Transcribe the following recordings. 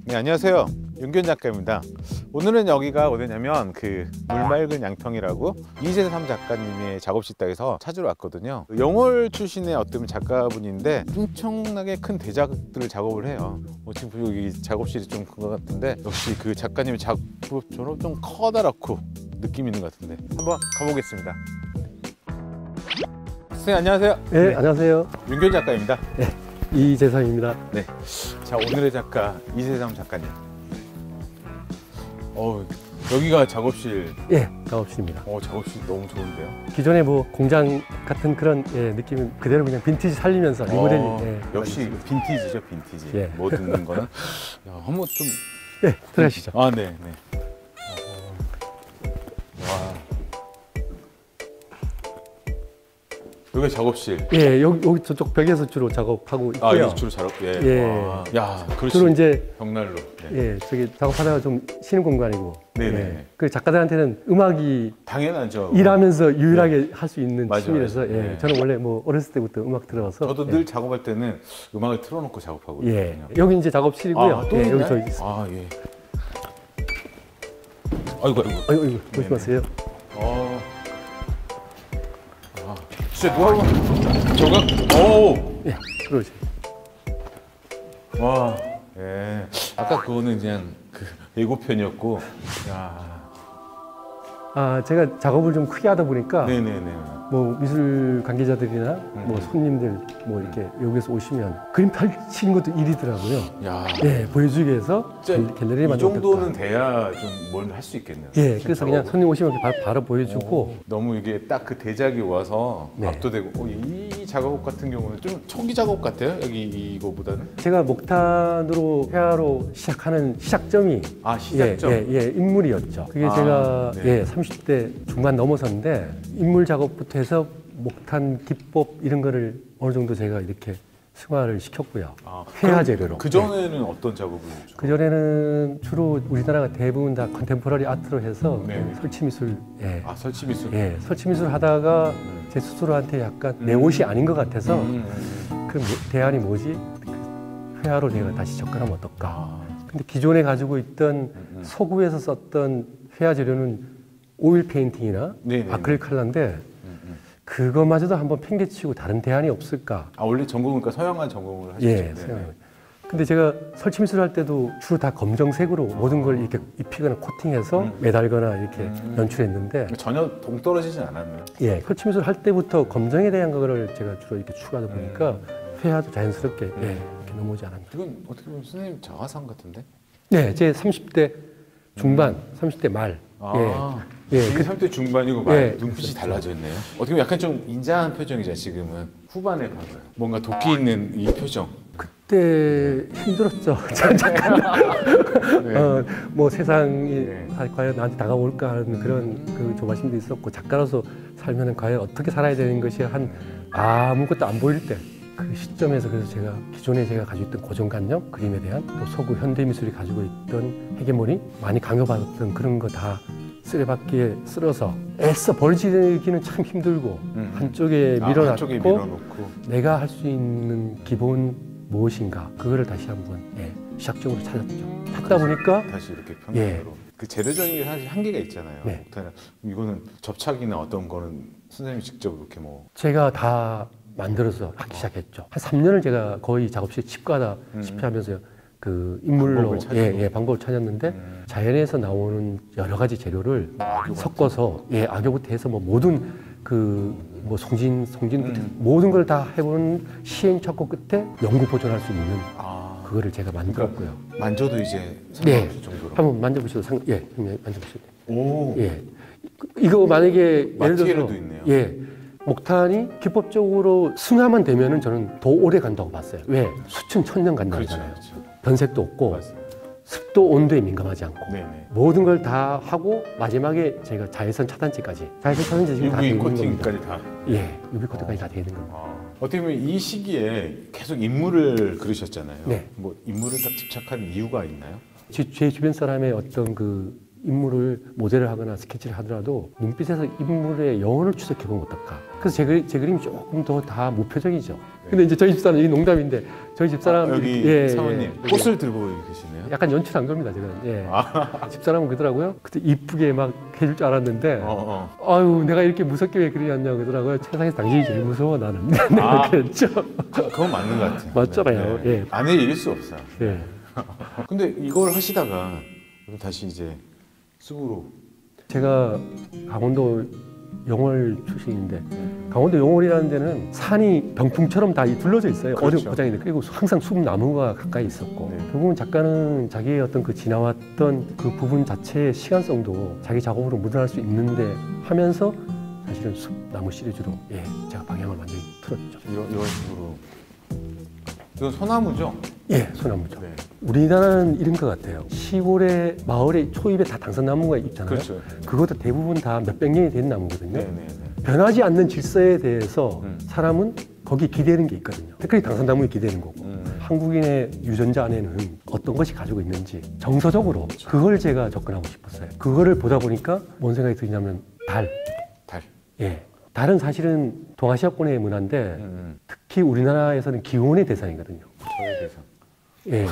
네, 안녕하세요. 윤균 작가입니다. 오늘은 여기가 어디냐면 그 물맑은 양평이라고 이재삼 작가님의 작업실에서 찾으러 왔거든요. 영월 출신의 어떤 작가분인데 엄청나게 큰 대작들을 작업을 해요. 지금 여기 작업실이 좀 큰 것 같은데 역시 그 작가님의 작품처럼 좀 커다랗고 느낌 있는 것 같은데 한번 가보겠습니다. 선생님 안녕하세요. 네, 안녕하세요. 윤균 작가입니다. 네, 이재삼입니다. 네. 자, 오늘의 작가 이재삼 작가님. 여기가 작업실. 예, 작업실입니다. 작업실 너무 좋은데요. 기존에 뭐 공장 같은 그런 느낌 그대로 그냥 빈티지 살리면서 리모델링. 역시 빈티지죠, 빈티지. 예. 모든 거는. 야, 한번 좀. 네, 들어가시죠. 아, 네, 네. 와. 여기가 작업실. 예, 여기 저쪽 벽에서 주로 작업하고 있고요. 아, 여기 주로 작업. 예. 예. 야, 그렇지. 주로 이제 벽난로. 네. 예, 저기 작업하다가 좀 쉬는 공간이고. 네네. 예. 그 작가들한테는 음악이 당연하죠. 일하면서 유일하게 할 수 있는 맞아요, 취미라서 맞아요. 예, 네. 저는 원래 뭐 어렸을 때부터 음악 들어서 저도 늘 작업할 때는 음악을 틀어놓고 작업하거든요. 예, 여기 이제 작업실이고요. 아, 또 예, 있나요? 여기 저 있습니다. 아, 예. 아이고. 아이고, 조심하세요. 진짜 누가 저거? 오! 예, 그러지. 와, 예. 아까 그거는 그냥 그 예고편이었고, 야. 아, 제가 작업을 좀 크게 하다 보니까 네네네. 뭐 미술 관계자들이나 뭐 손님들 뭐 이렇게 여기서 오시면 그림 펼치는 것도 일이더라고요. 야. 예, 보여주기 위해서 갤러리 이 만들었다. 정도는 돼야 좀 뭘 할 수 있겠네요. 예, 그래서 그냥 손님 오시면 이렇게 바로 보여주고. 너무 이게 딱 그 대작이 와서 네. 압도되고, 이 작업 같은 경우는 좀 초기 작업 같아요. 여기 이거보다는. 제가 목탄으로 회화로 시작하는 시작점이 시작점. 예, 인물이었죠. 그게 제가 네. 30대 중반 넘어섰는데 인물 작업부터 해서 목탄 기법 이런 거를 어느 정도 제가 이렇게 승화를 시켰고요. 회화 재료로. 그 전에는 어떤 작업을 했죠? 그 전에는 주로 우리나라가 대부분 다 컨템포러리 아트로 해서 설치 미술. 설치 미술. 예, 설치 미술 하다가 제 스스로한테 약간 내 옷이 아닌 것 같아서 그 대안이 뭐지? 그 회화로 내가 다시 접근하면 어떨까? 근데 기존에 가지고 있던 서구에서 썼던 회화 재료는 오일 페인팅이나 아크릴 컬러인데 그것마저도 한번 팽개치고 다른 대안이 없을까? 원래 전공은 그러니까 서양화 전공을 하셨죠? 예, 서양. 근데 제가 설치미술 할 때도 주로 다 검정색으로 모든 걸 이렇게 입히거나 코팅해서 매달거나 이렇게 연출했는데 전혀 동떨어지진 않았네요. 예, 설치미술 할 때부터 검정에 대한 거를 제가 주로 이렇게 추가하다 보니까 회화도 자연스럽게 이렇게 넘어오지 않았나. 이건 어떻게 보면 선생님 자화상 같은데? 네, 제 30대 중반, 30대 말. 예, 30대 중반이고 눈빛이 달라졌네요. 어떻게 보면 약간 좀 인자한 표정이죠. 지금은 후반에 봐봐요. 뭔가 도끼 있는 이 표정. 그때 힘들었죠. 잠깐. 뭐 세상이 과연 나한테 다가올까 하는 그런 그 조바심도 있었고 작가로서 살면 과연 어떻게 살아야 되는 것이 한 아무것도 안 보일 때. 그 시점에서 그래서 제가 기존에 제가 가지고 있던 고정관념, 그림에 대한 또 서구 현대미술이 가지고 있던 헤게모니, 많이 강요받았던 그런 거 다 쓰레받기에 쓸어서 애써 버리기는 참 힘들고 한쪽에 밀어놓고 내가 할 수 있는 기본 무엇인가 그거를 다시 한번 시작적으로 찾았죠. 찾다 보니까 다시 이렇게 평면으로 그 재료적인 게 사실 한계가 있잖아요. 이거는 접착이나 어떤 거는 선생님이 직접 이렇게 뭐 제가 다 만들어서 하기 시작했죠. 한 3년을 제가 거의 작업실 집가다시피 하면서 그 인물로 방법을 찾았는데 자연에서 나오는 여러 가지 재료를 섞어서 악교부터 해서 뭐 모든 그 뭐 송진 모든 걸 다 해본 시행착오 끝에 영구 보존할 수 있는 그거를 제가 만들었고요. 그러니까 만져도 이제 상관없을 정도로. 한번 만져보셔도 만져보셔도 돼요. 이거 만약에 예를 들어서 있네요. 목탄이 기법적으로 승화만 되면은 저는 더 오래 간다고 봤어요. 왜? 수천 천년 간다잖아요. 그렇죠. 변색도 없고 습도 온도에 민감하지 않고 모든 걸 다 하고 마지막에 제가 자외선 차단제까지. 자외선 차단제 지금 다 돼 있는 겁니다. 코팅까지 다. UV 코팅까지 다 돼 있는 겁니다. 어떻게 보면 이 시기에 계속 인물을 그리셨잖아요. 뭐 인물을 딱 집착한 이유가 있나요? 제 주변 사람의 어떤 그 인물을 모델을 하거나 스케치를 하더라도 눈빛에서 인물의 영혼을 추적해 보면 어떨까. 그래서 제 그림이 조금 더 다 무표정이죠. 근데 이제 저희 집사람, 이 농담인데 저희 집사람 여기 사모님 꽃을 들고 계시네요. 약간 연출한 겁니다, 제가. 예. 집사람은 그러더라고요. 그때 이쁘게 막 해줄 줄 알았는데, 아유, 내가 이렇게 무섭게 왜 그러냐냐 그러더라고요. 세상에서 당신이 제일 무서워, 나는. 내가 그랬죠. 그건 맞는 것 같아요. 맞잖아요. 네. 예. 아내를 이길 수 없어요. 예. 근데 이걸 하시다가 다시 이제 쑥으로. 제가 강원도 영월 출신인데, 강원도 영월이라는 데는 산이 병풍처럼 다 둘러져 있어요. 그렇죠. 어디 고장인데, 그리고 항상 숲나무가 가까이 있었고, 네. 결국은 작가는 자기의 어떤 그 지나왔던 그 부분 자체의 시간성도 자기 작업으로 묻어날 수 있는데 하면서 사실은 숲나무 시리즈로 제가 방향을 완전히 틀었죠. 이런 식으로. 이건 소나무죠? 예, 소나무죠. 네. 우리나라는 이런 것 같아요. 시골에 마을의 초입에 다 당산나무가 있잖아요. 그렇죠. 그것도 대부분 다 몇백 년이 된 나무거든요. 네네네. 변하지 않는 질서에 대해서 사람은 거기 기대는 게 있거든요. 특히 당산나무에 기대는 거고. 한국인의 유전자 안에는 어떤 것이 가지고 있는지 정서적으로 그걸 제가 접근하고 싶었어요. 그거를 보다 보니까 뭔 생각이 드냐면 달. 예. 달은 사실은 동아시아권의 문화인데 특히 우리나라에서는 기혼의 대상이거든요. 저의 대상. 예,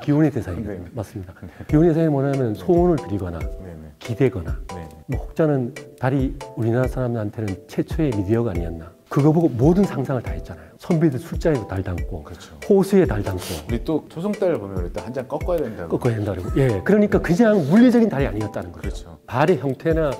기혼의 대상이거든요. 네. 맞습니다. 기혼의 대상이 뭐냐면 소원을 빌거나 네네. 기대거나 네네. 뭐 혹자는 달이 우리나라 사람들한테는 최초의 미디어가 아니었나. 그거 보고 모든 상상을 다 했잖아요. 선비들 술자리도 달 담고 그렇죠. 호수에 달 담고 우리 또 초승달을 보면 일단 한 장 꺾어야 된다고. 꺾어야 된다고. 예, 그러니까 그냥 물리적인 달이 아니었다는 거예요. 그렇죠. 달의 형태나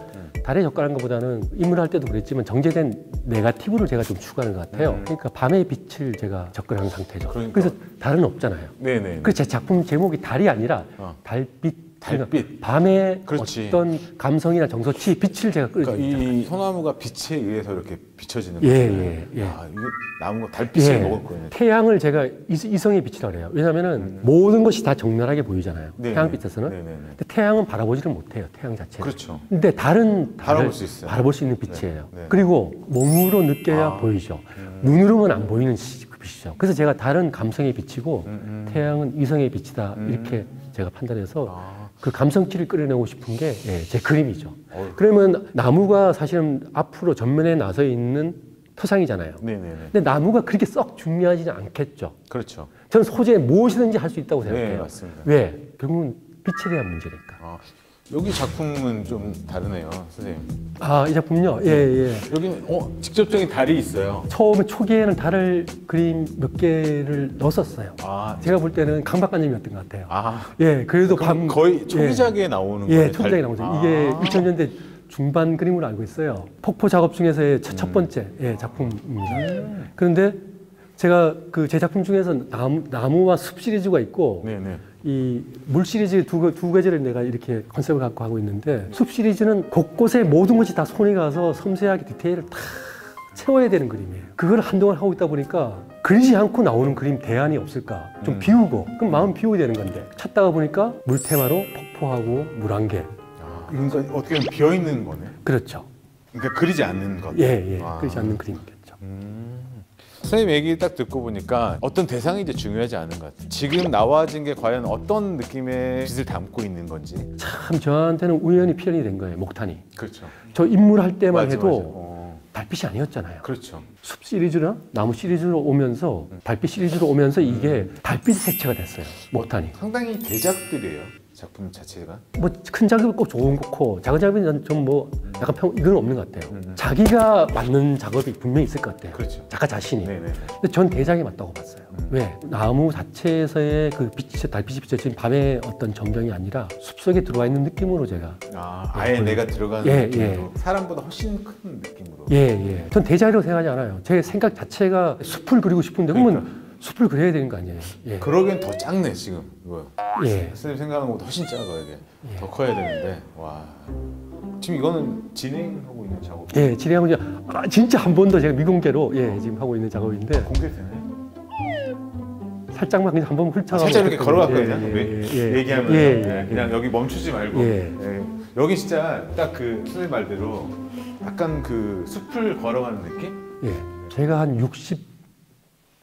달에 접근한 것보다는 인물할 때도 그랬지만 정제된 네거티브를 제가 좀 추구하는 것 같아요. 그러니까 밤의 빛을 제가 접근하는 상태죠. 그러니까. 그래서 달은 없잖아요. 네네. 그래서 제 작품 제목이 달이 아니라 달빛. 달빛. 밤의 그렇지. 어떤 감성이나 정서치, 빛을 제가 끌어줍니다. 그러니까 이 소나무가 빛에 의해서 이렇게 비춰지는 예, 거죠. 예. 아, 이게 나무가 달빛을 먹었거든요. 태양을 제가 이성의 빛이라고 그래요. 왜냐하면 모든 것이 다 정렬하게 보이잖아요. 네네. 태양빛에서는. 네네네. 근데 태양은 바라보지는 못해요. 태양 자체를. 그렇죠. 근데 달은 바라볼 수 있어요. 바라볼 수 있는 빛이에요. 네. 네. 그리고 몸으로 느껴야 보이죠. 눈으로는 안 보이는 그 빛이죠. 그래서 제가 달은 감성의 빛이고 태양은 이성의 빛이다 이렇게 제가 판단해서 그 감성치를 끌어내고 싶은 게 제 그림이죠. 그러면 나무가 사실은 앞으로 전면에 나서 있는 토상이잖아요. 네네네. 근데 나무가 그렇게 썩 중요하지는 않겠죠. 그렇죠. 저는 소재에 무엇이든지 할 수 있다고 네, 생각해요. 맞습니다. 왜? 결국은 빛에 대한 문제니까. 여기 작품은 좀 다르네요, 선생님. 이 작품요? 예. 여기는 직접적인 달이 있어요. 처음에 초기에는 달을 그림 몇 개를 넣었었어요. 제가 볼 때는 강박관념이었던 것 같아요. 예, 그래도 그럼 거의 초기작에 나오는 거예요. 초기작에 나오죠. 이게 2000년대 중반 그림으로 알고 있어요. 폭포 작업 중에서의 첫 번째 작품입니다. 그런데 제가 그 제 작품 중에서 나무와 숲 시리즈가 있고 네네. 이 물 시리즈 두 가지를 내가 이렇게 컨셉을 갖고 하고 있는데 숲 시리즈는 곳곳에 모든 것이 다 손이 가서 섬세하게 디테일을 다 채워야 되는 그림이에요. 그걸 한동안 하고 있다 보니까 그리지 않고 나오는 그림 대안이 없을까? 좀 비우고 그럼 마음 비우게 되는 건데 찾다가 보니까 물 테마로 폭포하고 물안개. 그러니까 어떻게 보면 비어 있는 거네. 그렇죠. 그러니까 그리지 않는 것. 그리지 않는 그림이겠죠. 선생님 얘기 딱 듣고 보니까 어떤 대상이 이제 중요하지 않은 것 같아요. 지금 나와진 게 과연 어떤 느낌의 빛을 담고 있는 건지. 참 저한테는 우연히 필연이 된 거예요. 목탄이. 그렇죠. 저 인물 할 때만 맞아, 해도 달빛이 아니었잖아요. 그렇죠. 숲 시리즈나 나무 시리즈로 오면서 달빛 시리즈로 오면서 이게 달빛 색채가 됐어요. 목탄이. 상당히 대작들이에요. 작품 자체가. 뭐 큰 작업이 꼭 좋은 거고 작은 작업은 좀 뭐 약간 이건 없는 것 같아요. 자기가 맞는 작업이 분명히 있을 것 같아요. 그렇죠. 작가 자신이. 네네. 근데 전 대작이 맞다고 봤어요. 왜? 나무 자체에서의 그 달빛이 비춰진 밤의 어떤 전경이 아니라 숲속에 들어와 있는 느낌으로 제가. 아예 내가 들어가는 느낌으로. 사람보다 훨씬 큰 느낌으로. 전 대작이라고 생각하지 않아요. 제 생각 자체가 숲을 그리고 싶은데 그러면 숲을 그려야 되는 거 아니에요? 그러기엔 더 작네 지금 이거. 선생님 생각하는 것보다 훨씬 작아요 이게. 더 커야 되는데 와. 지금 이거는 진행하고 있는 작업. 진행하고 이제 진짜 한 번도 제가 미공개로 지금 하고 있는 작업인데 공개되네. 살짝만 그냥 한번 훑어. 살짝 이렇게 걸어갈거든요. 얘기하면 그냥 여기 멈추지 말고. 여기 진짜 딱 그 선생님 말대로 약간 그 숲을 걸어가는 느낌? 제가 한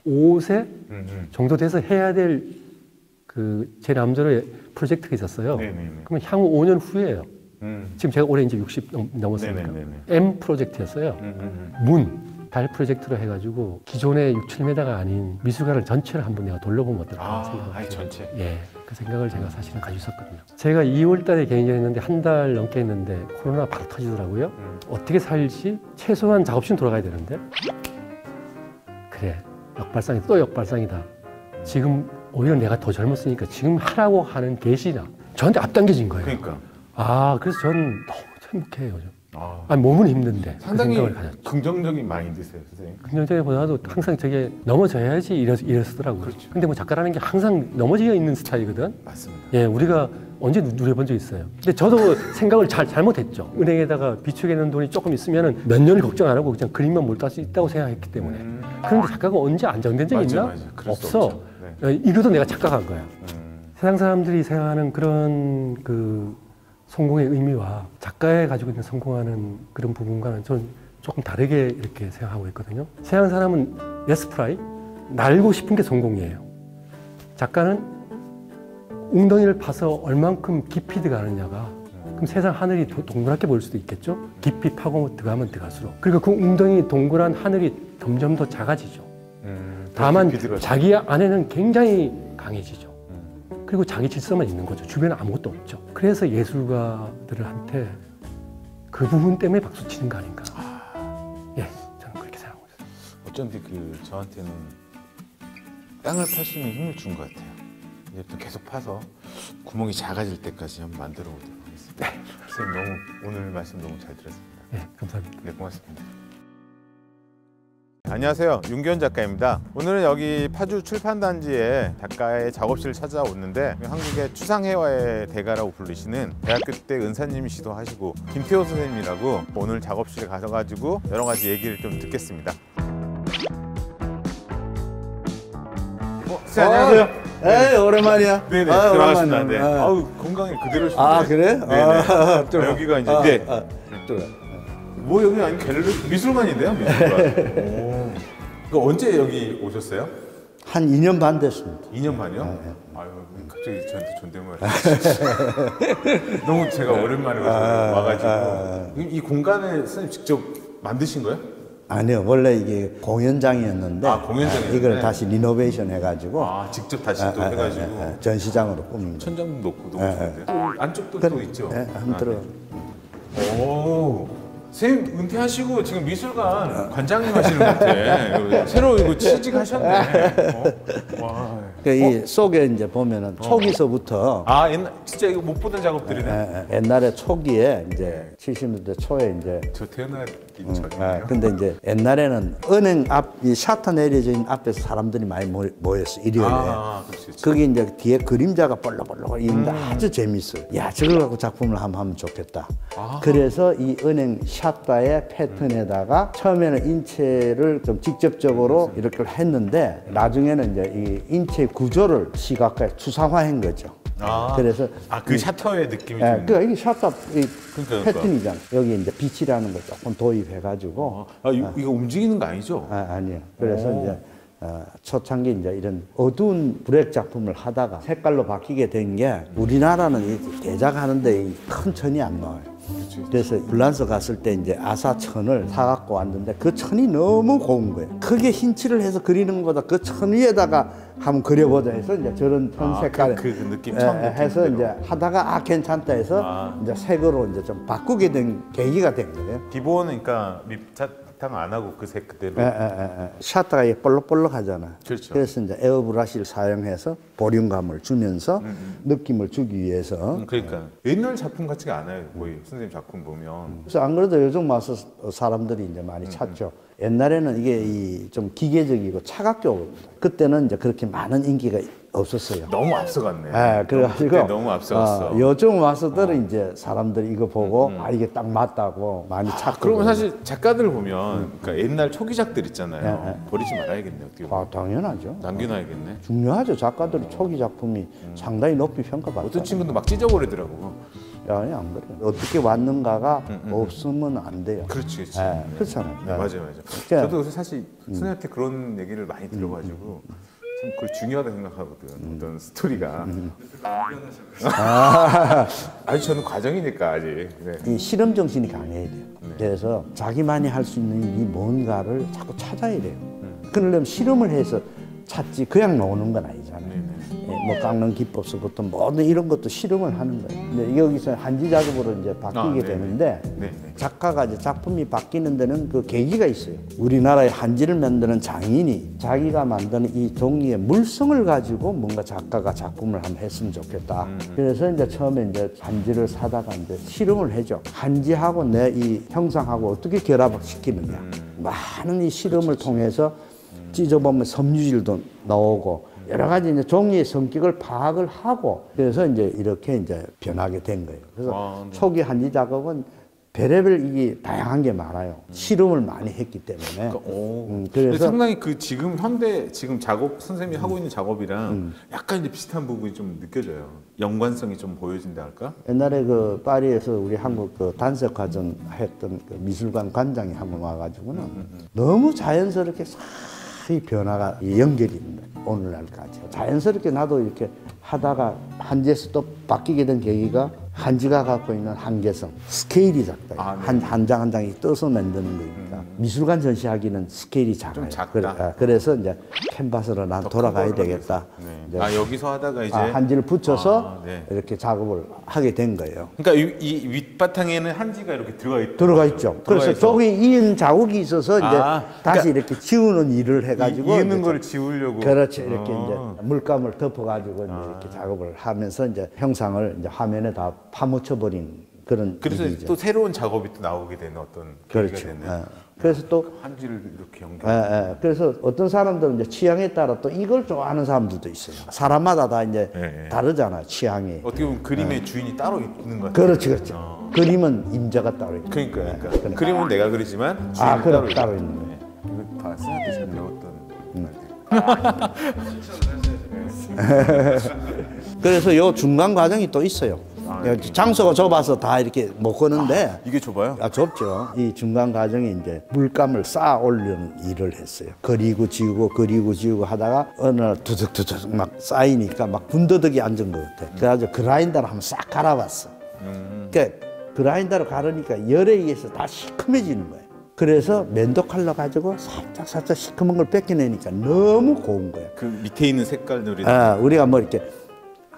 65세 정도 돼서 해야 될 그 제 남자의 프로젝트가 있었어요. 그러면 향후 5년 후에요. 지금 제가 올해 이제 60 넘었으니까 M 프로젝트였어요. 문 달 프로젝트로 해가지고 기존의 6, 7m가 아닌 미술관을 전체를 한번 내가 돌려보면 어떨까 생각을 아예 전체. 예, 그 생각을 제가 사실은 가지고 있었거든요. 제가 2월 달에 개인전 했는데 한 달 넘게 했는데 코로나 바로 터지더라고요. 어떻게 살지? 최소한 작업실은 돌아가야 되는데 그래, 역발상이다. 또 역발상이다. 지금 오히려 내가 더 젊었으니까 지금 하라고 하는 계시나 저한테 앞당겨진 거예요. 그러니까. 그래서 저는 너무 행복해요. 요즘. 아, 몸은 힘든데 상당히 그 생각을 가졌죠. 긍정적인 마인드세요, 선생님. 긍정적이보다도 항상 저게 넘어져야지 이랬더라고요. 그렇죠. 근데 뭐 작가라는 게 항상 넘어져 있는 스타일이거든. 맞습니다. 예, 우리가 언제 누려본 적 있어요. 근데 저도 생각을 잘못했죠. 은행에다가 비축해놓은 돈이 조금 있으면 몇 년을 걱정 안 하고 그냥 그림만 몰두할 수 있다고 생각했기 때문에. 그런데 작가가 언제 안정된 적이 있나? 맞아. 그럴 수 없어. 없죠. 네. 이것도 내가 착각한 거야. 세상 사람들이 생각하는 그런 그 성공의 의미와 작가에 가지고 있는 성공하는 그런 부분과는 저는 조금 다르게 이렇게 생각하고 있거든요. 세상 사람은 예스프라이 날고 싶은 게 성공이에요. 작가는 웅덩이를 파서 얼만큼 깊이 들어가느냐가 그럼 세상 하늘이 동그랗게 보일 수도 있겠죠. 깊이 파고 들어가면 들어갈수록 그리고 그 웅덩이 동그란 하늘이 점점 더 작아지죠. 다만 자기 안에는 굉장히 강해지죠. 그리고 자기 질서만 있는 거죠. 주변에 아무것도 없죠. 그래서 예술가들한테 그 부분 때문에 박수 치는 거 아닌가. 예, 저는 그렇게 생각하고 있어요. 어쩐지 저한테는 땅을 팔 수 있는 힘을 준 것 같아요. 이제 또 계속 파서 구멍이 작아질 때까지 한번 만들어 보도록 하겠습니다. 선생님 오늘 말씀 너무 잘 들었습니다. 네, 감사합니다. 네, 고맙습니다. 안녕하세요, 윤기현 작가입니다. 오늘은 여기 파주 출판단지에 작가의 작업실을 찾아왔는데 한국의 추상회화의 대가라고 불리시는 대학교 때 은사님이시도 하시고 김태호 선생님이라고 오늘 작업실에 가셔가지고 여러 가지 얘기를 좀 듣겠습니다. 선생님 안녕하세요. 에이, 오랜만이야. 네네, 아, 반갑습니다. 오랜만이야. 네. 아. 아우 건강이 그대로신데. 아, 그래? 네네. 여기가 이제 들어가. 뭐 여기 아니 갤러리 미술관인데요, 미술관. 오. 그 언제 여기 오셨어요? 한 2년 반 됐습니다. 2년 반이요? 아유, 갑자기 저한테 존댓말. 너무 제가 오랜만에 와가지고. 이 공간을 선생님 직접 만드신 거예요? 아니요, 원래 이게 공연장이었는데 공연장이었는데? 이걸 다시 리노베이션 해가지고 직접 다시 또 해가지고 전시장으로 꾸민 거예요. 천장도 놓고 너무 좋은데. 안쪽도 또 있죠? 네, 한번 들어가. 오. 선생님 은퇴하시고 지금 미술관 관장님 하시는 것 같아. 새로 이거 취직하셨네. 와. 이 속에 이제 보면은 초기서부터 옛날 진짜 이거 못 보던 작업들이네. 옛날에 초기에 이제 70년대 초에 이제 저 태어나기 전이네요. 근데 이제 옛날에는 은행 앞 이 샤터 내려져 있는 앞에서 사람들이 많이 모였어 일요일에. 그렇지. 거기 이제 뒤에 그림자가 볼록볼록 있는데 아주 재밌어요. 야, 저걸 갖고 작품을 한번 하면 좋겠다. 그래서 이 은행 샷다의 패턴에다가 처음에는 인체를 좀 직접적으로 이렇게 했는데 나중에는 이제 이 인체 구조를 시각화해 추상화한 거죠. 그래서 그 샤터의 느낌이 예, 좀. 그러니까 이게 샷다 그러니까. 패턴이잖아. 여기 이제 빛이라는 걸 조금 도입해가지고. 이거 움직이는 거 아니죠? 아니요. 그래서 이제 초창기 이제 이런 어두운 브렉 작품을 하다가 색깔로 바뀌게 된 게 우리나라는 이 대작하는데 큰 천이 안 나와요. 그래서 불란서 갔을 때 이제 아사천을 사갖고 왔는데 그 천이 너무 고운 거예요. 크게 흰 칠을 해서 그리는 것보다 그 천 위에다가 한번 그려보자 해서 이제 저런 천 색깔 그 느낌 처음 해서 이제 하다가 괜찮다 해서 이제 색으로 이제 좀 바꾸게 된 계기가 된 거예요. 기본은 그러니까 밑바탕 안 하고 그 색 그대로. 샤타가 볼록볼록 하잖아. 그렇죠. 그래서 이제 에어브러시를 사용해서 보륨감을 주면서 느낌을 주기 위해서. 그러니까 옛날 작품 같지가 않아요. 거의 선생님 작품 보면. 그래서 안 그래도 요즘 와서 사람들이 이제 많이 찾죠. 옛날에는 이게 좀 기계적이고 차각적입니다. 그때는 이제 그렇게 많은 인기가 없었어요. 너무 앞서갔네. 그래가지고 그때 너무 앞서갔어. 요즘 와서들은 이제 사람들이 이거 보고 이게 딱 맞다고 많이 찾고. 그러면 사실 작가들 보면 그러니까 옛날 초기작들 있잖아요. 버리지 말아야겠네. 어떻게 보면. 당연하죠. 남겨놔야겠네. 중요하죠. 작가들이 초기 작품이 상당히 높이 평가받죠. 어떤 친구도 막 찢어버리더라고. 아니 안 그래요. 어떻게 왔는가가 없으면 안 돼요. 그렇지. 그렇잖아요. 맞아요. 저도 사실 선생님한테 그런 얘기를 많이 들어가지고 참 그걸 중요하다 생각하거든. 어떤 스토리가. 아니 저는 과정이니까 아직. 네. 이 실험 정신이 강해야 돼요. 그래서 자기만이 할 수 있는 일이 뭔가를 자꾸 찾아야 돼요. 그러려면 실험을 해서 찾지 그냥 노는 건 아니잖아요. 뭐 깎는 기법서부터 모든 이런 것도 실험을 하는 거예요. 근데 여기서 한지 작업으로 이제 바뀌게 되는데 작가가 이제 작품이 바뀌는 데는 그 계기가 있어요. 우리나라의 한지를 만드는 장인이 자기가 만드는 이 종이의 물성을 가지고 뭔가 작가가 작품을 한번 했으면 좋겠다. 그래서 이제 처음에 이제 한지를 사다가 이제 실험을 해줘. 한지하고 내 이 형상하고 어떻게 결합시키느냐. 많은 이 실험을 통해서 찢어보면 섬유질도 나오고 여러 가지 이제 종이의 성격을 파악을 하고 그래서 이제 이렇게 이제 변하게 된 거예요. 그래서 초기 한지 작업은 별의별 이게 다양한 게 많아요. 실험을 많이 했기 때문에. 그래서 상당히 그 지금 현대 지금 작업 선생님이 하고 있는 작업이랑 약간 이제 비슷한 부분이 좀 느껴져요. 연관성이 좀 보여진다 할까? 옛날에 그 파리에서 우리 한국 그 단색화전 했던 그 미술관 관장이 한번 와가지고는 너무 자연스럽게 이 변화가 연결이 있는 거예요. 오늘날까지. 자연스럽게 나도 이렇게 하다가 한지에서 또 바뀌게 된 계기가 한지가 갖고 있는 한계성, 스케일이 작다. 한 장 한 장이 떠서 만드는 거니까 미술관 전시하기는 스케일이 작아요. 좀 작다. 그래서 이제 캔버스로 난 돌아가야 되겠다. 네. 여기서 하다가 이제 한지를 붙여서 이렇게 작업을 하게 된 거예요. 그러니까 이 윗바탕에는 한지가 이렇게 들어가 있죠. 그래서 저기 이은 자국이 있어서 이제 다시 그러니까 이렇게 지우는 일을 해가지고 이는 걸 지우려고. 그렇지. 이렇게 이제 물감을 덮어가지고 이제 이렇게 작업을 하면서 이제 형상을 이제 화면에 다 파묻혀버린 그런. 그래서 일이죠. 또 새로운 작업이 또 나오게 되는 어떤 계기가 그렇죠. 되는. 그래서 또 한지를 이렇게 연결. 그래서 어떤 사람들은 이제 취향에 따라 또 이걸 좋아하는 사람들도 있어요. 사람마다 다 이제 다르잖아 취향이. 어떻게 보면 그림의 주인이 따로 있는 것 같아요. 그렇지. 그림은 임자가 따로 있고. 그러니까. 그림은 내가 그리지만 주인이 그럼 따로 있는 거예요. 이거 다 스한테 잘 배웠던. 그래서 요 중간 과정이 또 있어요. 장소가 좁아서 다 이렇게 못 거는데. 이게 좁아요? 좁죠. 이 중간 과정에 이제 물감을 쌓아 올리는 일을 했어요. 그리고 지우고 하다가 어느 날 두둑두둑 막 쌓이니까 막 군더더기 앉은 것 같아. 그래가지고 그라인더로 한번 싹 갈아봤어. 그러니까 그라인더로 가르니까 열에 의해서 다 시커매지는 거예요. 그래서 면도 칼로 가지고 살짝 시커먼 걸 뺏겨내니까 너무 고운 거예요. 그 밑에 있는 색깔들이. 우리가 뭐 이렇게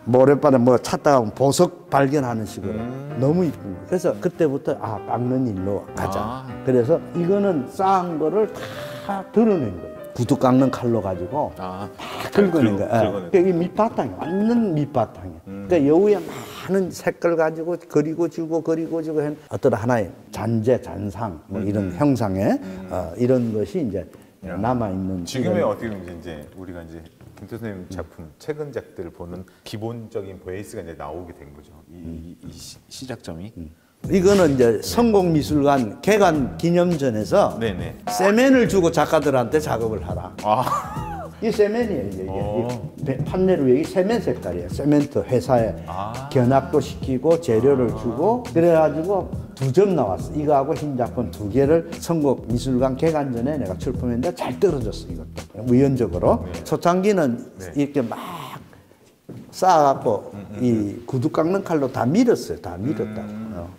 모래바닥에 뭐 찾다가 보면 보석 발견하는 식으로 너무 이쁜 거예요. 그래서 그때부터 깎는 일로 가자. 그래서 이거는 쌓은 거를 다 드러낸 거예요. 구두 깎는 칼로 가지고 다 긁어낸 거예요. 이게 밑바탕이 완전 밑바탕이에요. 그러니까 여우에 많은 색깔 가지고 그리고 지고 한 어떤 하나의 잔재, 잔상 뭐 이런 형상의 이런 것이 이제 남아 있는. 지금의 어떻게 보면 이제 우리가 이제 김태 선생님 작품 최근작들을 보는 기본적인 베이스가 이제 나오게 된 거죠. 이 시작점이. 이거는 이제 성공미술관 개관 기념전에서 세면을 주고 작가들한테 작업을 하라. 이 세면이에요. 이게 판넬 위에 세면 색깔이에요. 세멘트 회사에 견학도 시키고 재료를 주고 그래가지고 2점 나왔어. 이거하고 흰 작품 2개를 성공미술관 개관전에 내가 출품했는데 잘 떨어졌어. 이것도 우연적으로. 초창기는 이렇게 막 쌓아갖고 이 구두 깎는 칼로 다 밀었어요. 다 밀었다.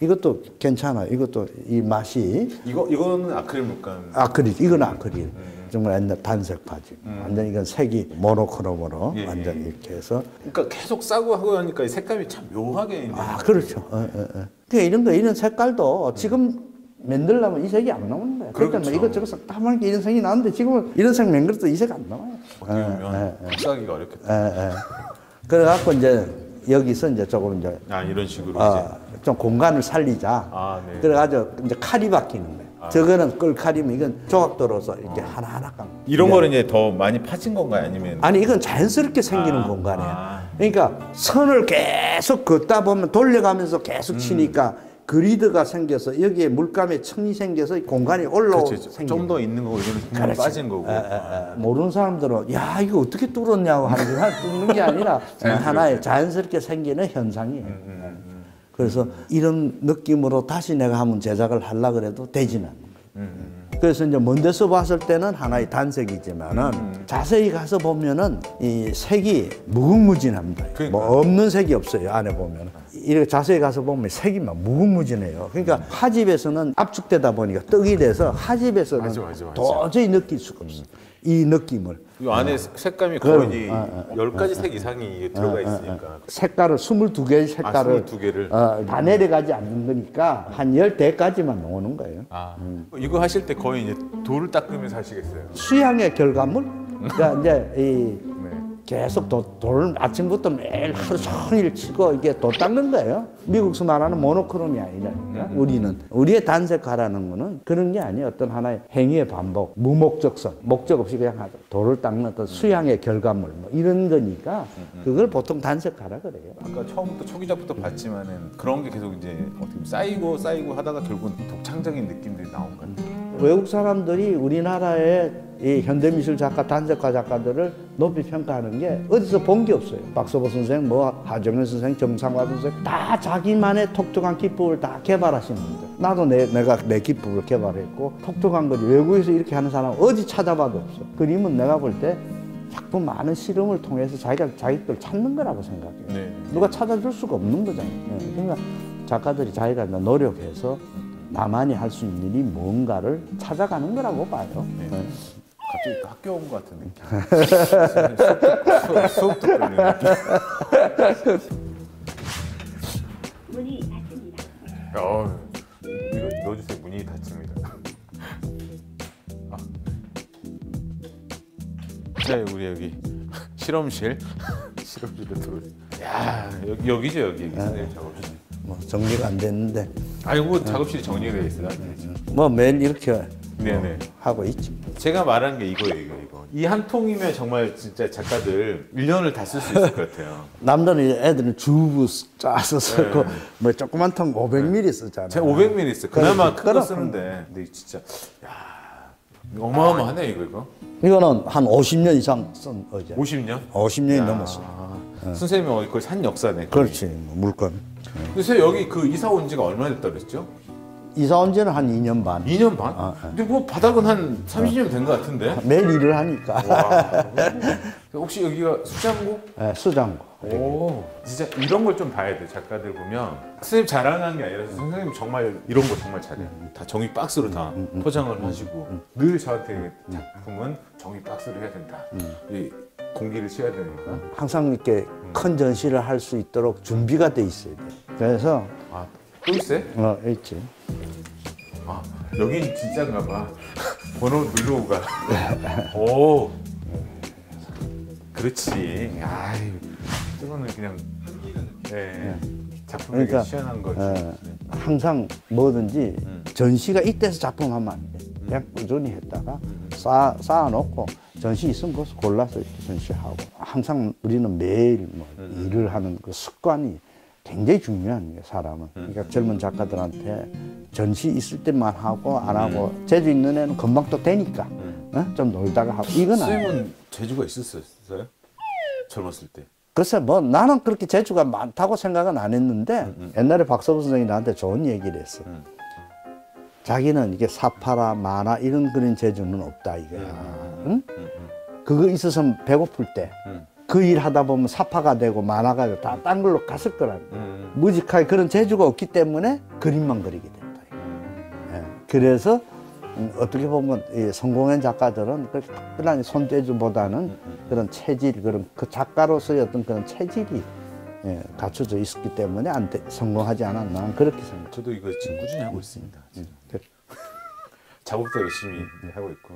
이것도 괜찮아. 이것도 이 맛이. 이거는 아크릴 물감. 아크릴. 이건 아크릴. 정말 옛날 단색파지. 완전 이건 색이 모노크롬으로 완전 이렇게 해서. 그러니까 계속 싸고 하고 하니까 색감이 참 묘하게. 그렇죠. 그러니까 이런 색깔도 지금 만들려면 이 색이 안 나오는 거야. 그러니까 뭐 이것저것 싹 다 하니까 이런 색이 나오는데 지금은 이런 색 만들어도 이 색 안 나와요. 어떻게 보면 싸기가 어렵겠다. 그래갖고 이제 여기서 이제 조금 이제 이런 식으로 좀 공간을 살리자. 그래가지고 이제 칼이 바뀌는 거예요. 저거는 끌칼이면 이건 조각도로서 이렇게 하나하나 깎는. 이런 거는 이제 더 많이 파진 건가요? 아니면? 아니 이건 자연스럽게 생기는 공간이에요. 그러니까 선을 계속 긋다 보면 돌려가면서 계속 치니까 그리드가 생겨서 여기에 물감에 층이 생겨서 공간이 올라오고 좀 더 있는 거고 이거는 빠진 거고. 모르는 사람들은 야 이거 어떻게 뚫었냐고 하는 게 뚫는 게 아니라 하나의 자연스럽게 생기는 현상이에요. 그래서 이런 느낌으로 다시 내가 한번 제작을 하려고 해도 되지는 않는 거예요. 그래서 이제 먼 데서 봤을 때는 하나의 단색이지만은 자세히 가서 보면은 이 색이 무궁무진합니다. 뭐 없는 색이 없어요. 안에 보면 이렇게 자세히 가서 보면 색이 막 무궁무진해요. 그러니까 하집에서는 압축되다 보니까 떡이 돼서 하집에서는 맞아. 도저히 느낄 수가 없어요. 이 느낌을. 이 안에 색감이 거의 10가지 색 이상이 들어가 있으니까. 색깔을 22개의 색깔을 22개를. 다 내려가지 않는 거니까 한 10대까지만 나오는 거예요. 이거 하실 때 거의 이제 돌을 닦으면서 하시겠어요? 수양의 결과물? 그러니까 이제 이 네. 계속 돌 아침부터 매일 하루 종일 치고 이게 돌 닦는 거예요. 미국서 말하는 모노크롬이 아니라니까. 우리의 단색화라는 거는 그런 게 아니에요. 어떤 하나의 행위의 반복, 무목적성, 목적 없이 그냥 하죠. 돌을 닦는 어떤 수양의 결과물 뭐 이런 거니까 그걸 보통 단색화라 그래요. 아까 처음부터 초기작부터 봤지만은 그런 게 계속 이제 어떻게 보면 쌓이고 하다가 결국은 독창적인 느낌들이 나온 것 같아요. 외국 사람들이 우리나라의 이 현대미술 작가, 단색화 작가들을 높이 평가하는 게 어디서 본 게 없어요. 박서보 선생, 뭐 하정현 선생, 정상화 선생 다 자기만의 독특한 기법을 다 개발하시는 분들. 나도 내가 내 기법을 개발했고 독특한 거지. 외국에서 이렇게 하는 사람 어디 찾아봐도 없어. 그림은 내가 볼 때 작품 많은 실험을 통해서 자기가 자기들 찾는 거라고 생각해요. 네. 누가 찾아줄 수가 없는 거잖아요. 그러니까 작가들이 자기가 노력해서 나만이 할 수 있는 일이 뭔가를 찾아가는 거라고 봐요. 네. 갑자기 또 학교 온 것 같은 느낌. 수업 듣고 있는 느낌. 문이 닫힙니다. 이거 넣어주세요. 문이 닫힙니다. 자, 우리 여기 실험실에 들어오세요. 야, 여기죠, 여기 선생님 작업실. 뭐 정리가 안 됐는데 아이고, 작업실이 정리가 되어 있어요. 뭐 매일 이렇게 네네. 하고 있지. 제가 말하는 게 이거예요, 이거. 이 한 통이면 정말 진짜 작가들 1년을 다 쓸 수 있을 것 같아요. 남들은 애들은 주부 짜서 쓰고 뭐 조그만 통 500ml 쓰잖아. 제가 500ml 있어요. 그나마 그래, 큰거 그래. 쓰는데. 근데 진짜, 야, 어마어마하네, 이거. 이거는 한 50년 이상 쓴 어제. 50년? 50년이 넘었어. 선생님이 거의 산 역사네. 거의. 그렇지, 뭐 물건. 근데 여기 그 이사 온 지가 얼마나 됐다 그랬죠? 이사 온 지는 한 2년 반. 2년 반? 근데 뭐 바닥은 한 30년 된 것 같은데? 매일 일을 하니까. 와. 혹시 여기가 수장고? 네, 수장고. 오, 진짜 이런 걸 좀 봐야 돼. 작가들 보면 선생님 자랑하는 게 아니라 선생님 정말 이런 거 정말 잘해요. 다 종이 박스로 다 포장을 하시고 늘 저한테 작품은 종이 박스로 해야 된다. 이 공기를 쉬어야 되니까. 항상 이렇게 큰 전시를 할 수 있도록 준비가 돼 있어야 돼. 그래서 또 있어요? 있지. 여긴 진짜인가 봐. 번호 누르고 가. 오. 그렇지. 아이, 저거는 그냥 작품이 그러니까, 시원한 거지. 항상 뭐든지 전시가 이때서 작품하면 안 돼. 그냥 꾸준히 했다가 쌓아놓고 전시 있으면 거기서 골라서 이렇게 전시하고. 항상 우리는 매일 뭐 일을 하는 그 습관이 굉장히 중요한 게 사람은. 그러니까 젊은 작가들한테 전시 있을 때만 하고 안 하고 재주 있는 애는 금방 또 되니까 좀 놀다가 하고 이건 아니에요. 선생님은 재주가 있었어요? 젊었을 때. 글쎄 뭐 나는 그렇게 재주가 많다고 생각은 안 했는데 옛날에 박서부 선생님이 나한테 좋은 얘기를 했어. 자기는 이게 사파라 만화 이런 그런 재주는 없다 이거야. 응? 그거 있어서 배고플 때 그 일 하다 보면 사파가 되고 만화가 되고 다 딴 걸로 갔을 거라는 거야. 무직하게 그런 재주가 없기 때문에 그림만 그리게 된다. 예. 그래서 어떻게 보면 이 성공한 작가들은 그렇게 특별한 손재주보다는 그런 체질, 그런 그 작가로서의 어떤 그런 체질이 갖춰져 있었기 때문에 성공하지 않았나 나는 그렇게 생각해요. 저도 이거 지금 꾸준히 하고 있습니다. 작업도 열심히 하고 있고.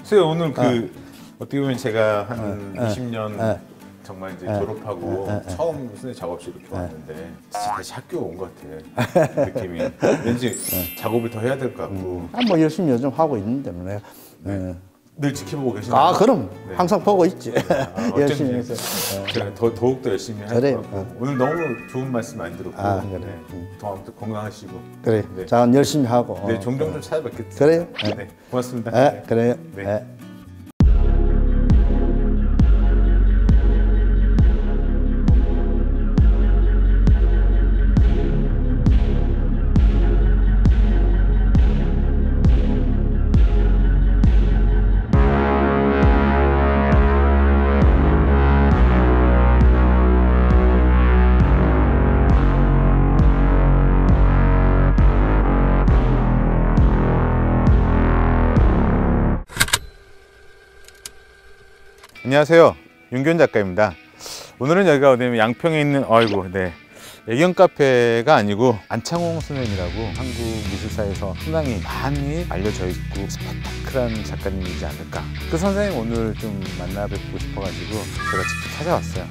선생님 오늘 어떻게 보면 제가 한 20년 정말 이제 졸업하고 처음 선생님 작업실 이렇게 왔는데 진짜 다시 학교 온 것 같아. 느낌이. 왠지 작업을 더 해야 될 것 같고. 뭐 열심히 요즘 하고 있는데 뭐 내가. 늘 지켜보고 계시나요? 그럼 항상 보고 있지. 열심히 해서. 제가 더욱더 열심히 할 그래. 것 같고. 오늘 너무 좋은 말씀 많이 들었고. 그래. 더 건강하시고. 그래. 네. 자, 열심히 하고. 네, 종종 좀 찾아뵙겠습니다. 그래요. 네, 고맙습니다. 그래요. 네. 안녕하세요. 윤기현 작가입니다. 오늘은 여기가 어디냐면 양평에 있는 애견 카페가 아니고 안창홍 선생님이라고 한국 미술사에서 상당히 많이 알려져 있고 스펙타클한 작가님이지 않을까. 그 선생님 오늘 좀 만나 뵙고 싶어가지고 제가 직접 찾아왔어요.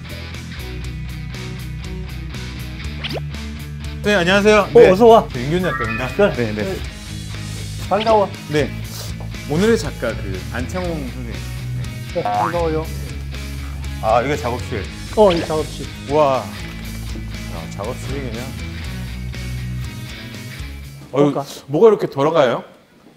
네, 안녕하세요. 네, 어서 와. 윤기현 작가입니다. 그래. 네. 반가워. 네. 오늘의 작가 그 안창홍 선생님. 네, 반가워요. 아, 이거 작업실. 이 작업실. 우와. 야, 작업실이 그냥. 볼까? 뭐가 이렇게 돌아가요?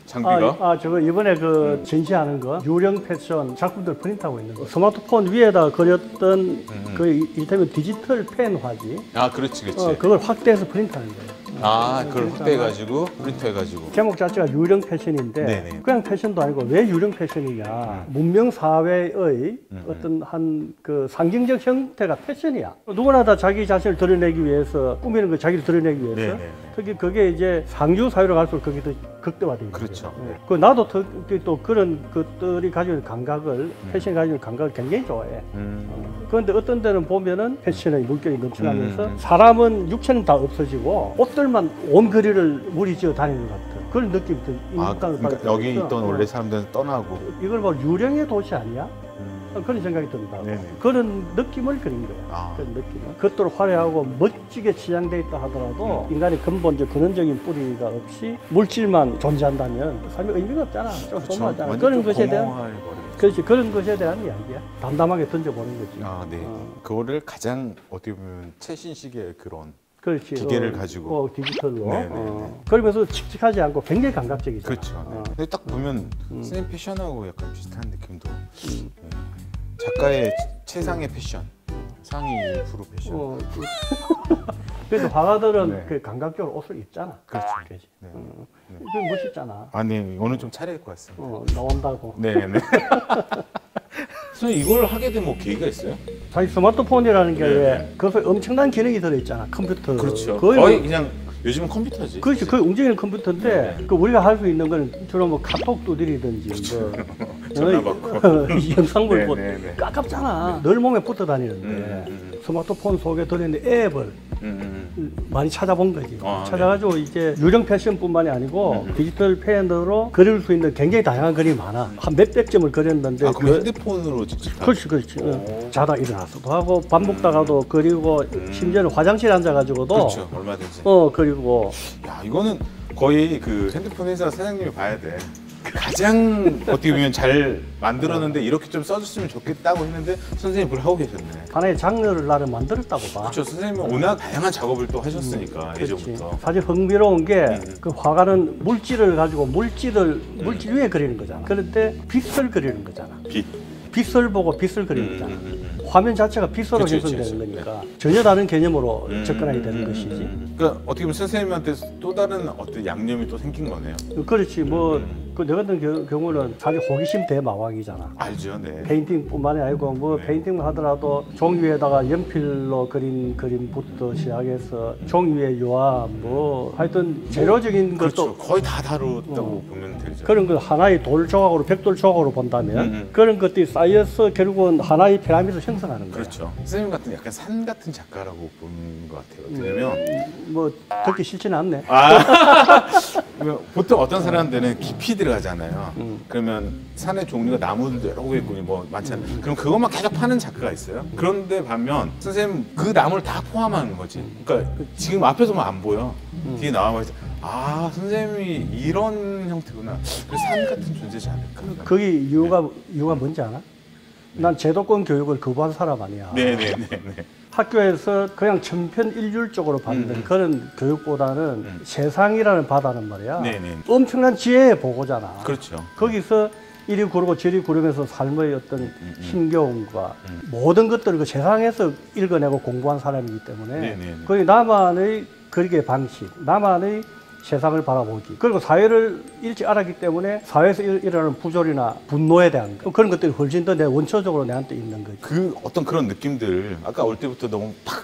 장비가? 저거 이번에 그 전시하는 거 유령 패션 작품들 프린트하고 있는 거. 스마트폰 위에다 그렸던 그 이를테면 디지털 펜 화지. 아, 그렇지. 그걸 확대해서 프린트하는 거예요. 아, 그걸 확대해가지고 프린트해가지고. 제목 자체가 유령 패션인데 네네. 그냥 패션도 아니고 왜 유령 패션이냐. 문명 사회의 어떤 한 그 상징적 형태가 패션이야. 누구나 다 자기 자신을 드러내기 위해서 꾸미는 거 자기를 드러내기 위해서. 네네. 특히 그게 이제 상류 사회로 갈수록 그게 더 극대화되는 거죠. 그렇죠. 네. 그 나도 특히 또 그런 것들이 가지고 있는 감각을 패션이 가지고 있는 감각을 굉장히 좋아해. 그런데 어떤 데는 보면은 패션의 물결이 넘쳐나면서 사람은 육체는 다 없어지고 옷들만 온 거리를 무리지어 다니는 것 같은 그런 느낌이 더 인간을 그러니까 여기 있던 원래 사람들은 떠나고. 이걸 뭐 유령의 도시 아니야? 그런 생각이 든다. 네네. 그런 느낌을 그린 거야. 아. 그런 느낌을. 그것도 화려하고 멋지게 치장돼 있다 하더라도 인간의 근본적 근원적인 뿌리가 없이 물질만 존재한다면 삶의 의미가 없잖아. 좀 소모하잖아. 그런 것에 대한 그렇지 그런 것에 대한 이야기야. 담담하게 던져보는 거지. 아, 네. 그거를 가장 어떻게 보면 최신식의 그런 그렇지. 기계를 가지고. 디지털로. 네네네. 그러면서 칙칙하지 않고 굉장히 감각적이죠. 그렇죠. 네. 근데 딱 보면 선생님 패션하고 약간 비슷한 느낌도. 네. 작가의 최상의 패션, 상위 1% 패션. 그래서 화가들은 네. 그 감각적으로 옷을 입잖아. 그렇죠. 그지. 네. 그게 멋있잖아. 아, 네. 오늘 좀 차려야 할 것 같습니다. 나온다고. 네, 네. 선생님 이걸 하게 된 뭐 계기가 있어요? 자기 스마트폰이라는 게 네. 그것에 엄청난 기능이 들어있잖아. 컴퓨터. 그렇죠. 거의 거의 그냥 요즘은 컴퓨터지. 그렇지. 거의 움직이는 컴퓨터인데 그 우리가 할 수 있는 건 주로 뭐 카톡 두드리든지 전화 받고. 영상 보고 네, 네, 네. 깝깝잖아. 늘 몸에 붙어 다니는데 스마트폰 속에 들어있는 앱을 많이 찾아본 거지. 찾아가지고 이제 유령 패션뿐만이 아니고 디지털 펜으로 그릴 수 있는 굉장히 다양한 그림이 많아. 한 몇백 점을 그렸는데. 아, 그럼 핸드폰으로 직접 다? 그렇지. 자다 일어나서도 하고 밥 먹다가도 그리고 심지어는 화장실에 앉아가지고도. 그렇죠. 얼마든지. 그리고. 야, 이거는 거의 그 핸드폰 회사 사장님이 봐야 돼. 가장 어떻게 보면 잘 만들었는데 이렇게 좀 써줬으면 좋겠다고 했는데 선생님이 그걸 하고 계셨네. 하나의 장르를 나를 만들었다고 봐. 그렇죠. 선생님은 워낙 다양한 작업을 또 하셨으니까 예전부터. 사실 흥미로운 게 그 화가는 물질을 가지고 물질 위에 그리는 거잖아. 그런데 빛을 그리는 거잖아. 빛을 보고 빛을 그리는 거잖아. 화면 자체가 빛으로 그치, 형성되는 그치. 거니까 전혀 다른 개념으로 접근하게 되는 것이지. 그러니까 어떻게 보면 선생님한테 또 다른 어떤 양념이 또 생긴 거네요. 그렇지. 그 내 같은 경우는 사실 호기심 대마왕이잖아. 알죠, 네. 페인팅뿐만이 아니고 뭐 페인팅만 하더라도 종 위에다가 연필로 그린 그림부터 시작해서 종 위에 유화 뭐 하여튼 재료적인 그렇죠. 것도 거의 다 다루었다고 보면 되죠. 그런 거 하나의 돌 조각으로 벽돌 조각으로 본다면 그런 것들이 쌓여서 결국은 하나의 피라미드를 형성하는 거야. 그렇죠. 선생님 같은 약간 산 같은 작가라고 보는 것 같아요. 왜냐면 뭐 듣기 싫지는 않네. 보통 어떤 사람들은 깊이 들어가잖아요. 그러면 산의 종류가 나무들도 여러 개 있고 뭐 많잖아요. 그럼 그것만 계속 파는 작가가 있어요. 그런데 반면 선생님 그 나무를 다 포함하는 거지. 그러니까 지금 앞에서만 안 보여. 뒤에 나와봐서 아, 선생님이 이런 형태구나. 그래서 산 같은 존재지 않을까. 그게 이유가 뭔지 아나? 난 제도권 교육을 거부한 사람 아니야. 네네네. 학교에서 그냥 천편일률적으로 받는 그런 교육보다는 세상이라는 바다는 말이야. 네네. 엄청난 지혜의 보고잖아. 그렇죠. 거기서 이리 구르고 저리 구르면서 삶의 어떤 힘겨움과 모든 것들을 그 세상에서 읽어내고 공부한 사람이기 때문에 네네. 거기 나만의 그리기의 방식, 나만의 세상을 바라보기, 그리고 사회를 일찍 알았기 때문에 사회에서 일어나는 부조리나 분노에 대한 그런 것들이 훨씬 더 내 원초적으로 내한테 있는 거지. 그 어떤 그런 느낌들 아까 올 때부터 너무 팍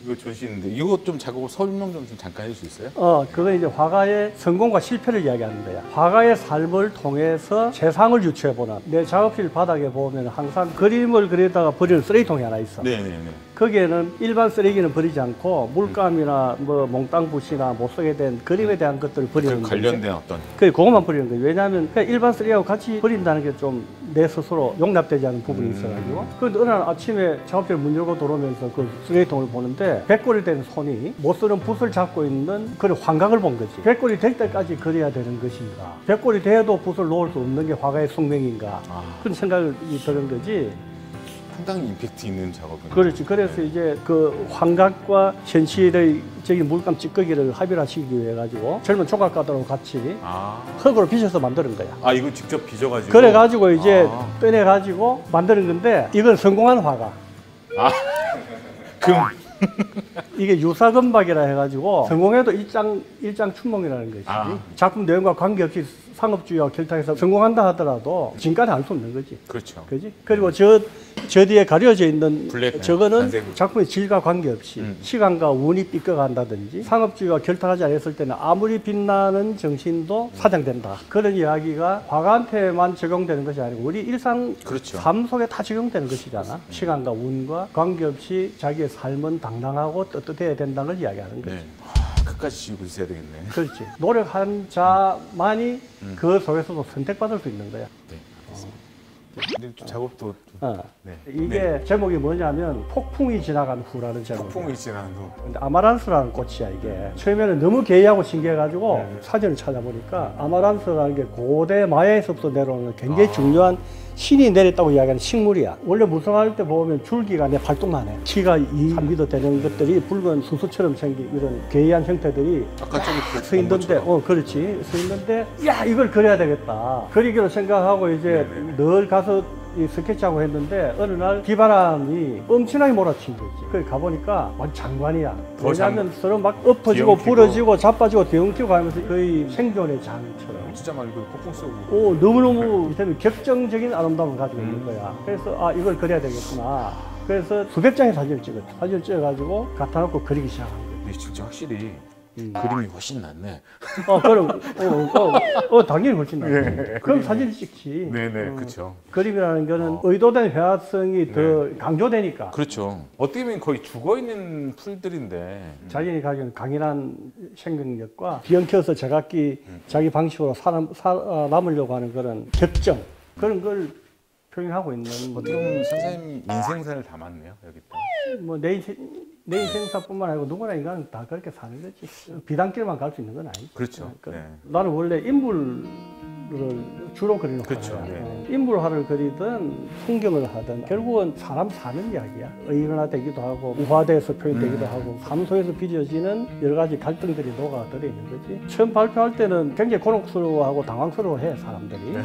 이거 전시인데 이거 좀 작업 설명 좀 잠깐 해줄 수 있어요? 그건 이제 화가의 성공과 실패를 이야기하는 거야. 화가의 삶을 통해서 세상을 유추해보는. 내 작업실 바닥에 보면 항상 그림을 그리다가 버리는 쓰레기통이 하나 있어. 네네네. 거기에는 일반 쓰레기는 버리지 않고 물감이나 뭐 몽땅 붓이나 못 쓰게 된 그림에 대한 것들을 버리는 그 거지. 관련된 어떤 그것만 버리는 거예요. 왜냐하면 그냥 일반 쓰레기하고 같이 버린다는 게 좀 내 스스로 용납되지 않은 부분이 있어가지고. 그런데 어느 날 아침에 작업실 문 열고 들어오면서 그 쓰레기통을 보는데 백골이 된 손이 못 쓰는 붓을 잡고 있는 그런 환각을 본 거지. 백골이 될 때까지 그려야 되는 것인가. 백골이 돼도 붓을 놓을 수 없는 게 화가의 숙명인가. 그런 생각이 드는 거지. 상당히 임팩트 있는 작업이에요. 그렇지. 그래서 이제 그 환각과 현실의적인 물감 찌꺼기를 합일화시키기 위해 가지고 젊은 조각가들하고 같이 흙으로 빚어서 만드는 거야. 아 이거 직접 빚어가지고. 그래가지고 이제 꺼내가지고 만드는 건데 이건 성공한 화가. 금. 이게 유사금박이라 해가지고 성공해도 일장춘몽이라는 것이지. 작품 내용과 관계없이 상업주의와 결탁해서 성공한다 하더라도 진가는 알 수 없는 거지. 그렇죠. 그지? 그리고 저 뒤에 가려져 있는 블랙, 저거는 단색. 작품의 질과 관계없이 시간과 운이 삐껴간다든지 상업주의와 결탁하지 않았을 때는 아무리 빛나는 정신도 사장된다. 그런 이야기가 화가한테만 적용되는 것이 아니고 우리 일상 그렇죠. 삶 속에 다 적용되는 것이잖아. 시간과 운과 관계없이 자기의 삶은 당당하고 떳떳해야 된다는 걸 이야기하는 거지. 네. 끝까지 지고 있어야 되겠네. 그렇지. 노력한 자만이 그 속에서도 선택받을 수 있는 거야. 네. 근데 좀 작업도 좀, 네. 이게 제목이 뭐냐면 폭풍이 지나간 후라는 제목. 폭풍이 지난 후. 근데 아마란스라는 꽃이야 이게. 처음에는 너무 괴이하고 신기해가지고 사진을 찾아보니까 아마란스라는 게 고대 마야에서부터 내려오는 굉장히 중요한 신이 내렸다고 이야기하는 식물이야. 원래 무성할 때 보면 줄기가 내 발톱만 해. 키가 2~3m 되는 것들이 붉은 수수처럼 생긴 이런 괴이한 형태들이 아까 저기 서 있는데, 그렇지. 서 있는데, 야, 이걸 그려야 되겠다. 그리기로 생각하고 이제 늘 가서 이 스케치하고 했는데 어느 날 비바람이 엄청나게 몰아친 거지. 거기 가보니까 완전 장관이야. 왜냐하면 서로 막 엎어지고 뒤엉키고. 부러지고 자빠지고 뒤엉키고 하면서 거의 생존의 장처럼. 진짜 말 그대로 폭풍 쏘고. 너무너무 이때는 격정적인 아름다움을 가지고 있는 거야. 그래서 이걸 그려야 되겠구나. 그래서 수백 장의 사진을 찍었죠. 사진을 찍어가지고 갖다 놓고 그리기 시작한 거야. 근데 진짜 확실히 그림이 훨씬 낫네. 그럼, 당연히 훨씬 낫지. 그럼 사진을 찍지. 네네, 그렇죠. 그림이라는 거는 의도된 회화성이 더 강조되니까. 그렇죠. 어떻게 보면 거의 죽어 있는 풀들인데. 자신이 가진 강인한 생명력과 뒤엉켜서 제각기 자기 방식으로 살아남으려고 하는 그런 격정 그런 걸 표현하고 있는. 어떻게 보면 선생님 인생사를 담았네요 여기다. 뭐 내 인생사뿐만 아니고 누구나 인간은 다 그렇게 사는 거지. 비단길만 갈 수 있는 건 아니지. 그렇죠. 네. 나는 원래 인물을 주로 그리는 그렇죠. 화가야. 네. 인물화를 그리든 풍경을 하든 결국은 사람 사는 이야기야. 의인화되기도 하고 우화돼서 표현되기도 하고 삶 속에서 빚어지는 여러 가지 갈등들이 녹아들어 있는 거지. 처음 발표할 때는 굉장히 곤혹스러워하고 당황스러워해 사람들이.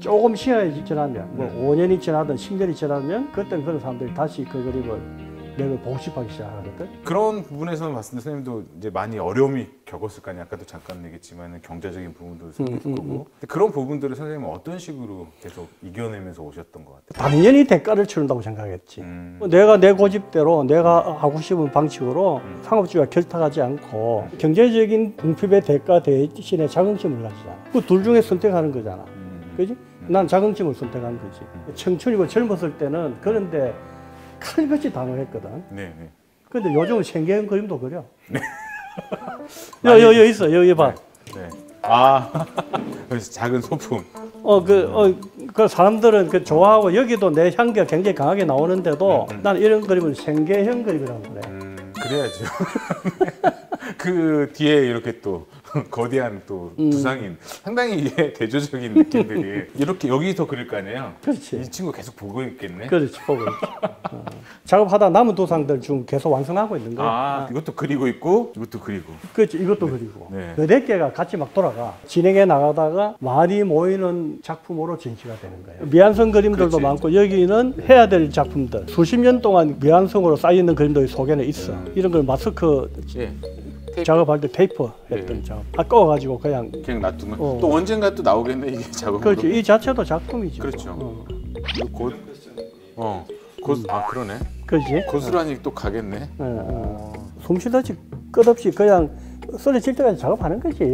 조금 시간이 지나면 뭐 5년이 지나든 10년이 지나면 그때는 그런 사람들이 다시 그 그림을 내가 보고 싶어 하기 시작하거든. 그런 부분에서는 봤을 때 선생님도 이제 많이 어려움이 겪었을 거 아니에요. 아까도 잠깐 얘기했지만 경제적인 부분도 생겼을 거고. 근데 그런 부분들을 선생님은 어떤 식으로 계속 이겨내면서 오셨던 것 같아요? 당연히 대가를 치른다고 생각했지. 내가 내 고집대로 내가 하고 싶은 방식으로 상업주의와 결탁하지 않고 경제적인 궁핍의 대가 대신에 자긍심을 가지잖아. 그 둘 중에 선택하는 거잖아. 그지? 난 자긍심을 선택한 거지. 청춘이고 젊었을 때는 그런데 칼같이 단호했거든. 네. 근데 요즘은 생계형 그림도 그려. 네. 여기 있어. 여기 봐. 네. 그래서 작은 소품. 그 사람들은 그 좋아하고 여기도 내 향기가 굉장히 강하게 나오는데도 나는 이런 그림을 생계형 그림이라고 그래. 그래야죠. 그 뒤에 이렇게 또 거대한 또 두상인 상당히 이게 대조적인 느낌들이 이렇게 여기서 그릴 거 아니에요. 그렇지. 이 친구 계속 보고 있겠네. 그렇지, 보고 있지. 작업하다 남은 두상들 중 계속 완성하고 있는 거야. 이것도 그리고 있고 이것도 그리고. 그렇지, 이것도 그리고. 네. 그 네 개가 같이 막 돌아가. 진행해 나가다가 많이 모이는 작품으로 전시가 되는 거예요. 미완성 그림들도 그렇지. 많고 여기는 해야 될 작품들. 수십 년 동안 미완성으로 쌓여있는 그림들이 속에는 있어. 이런 걸 마스크 예. 작업할 때 테이프 했던 작업. 꺾어가지고 그냥. 그냥 놔둔 거. 또 언젠가 또 나오겠네 이게 작업으로. 그렇지, 이 자체도 작품이죠. 그렇죠. 곧 그러네. 그지? 고스란히 또 가겠네. 숨 쉬듯이 끝없이 그냥 쓰러질 때까지 작업하는 거지.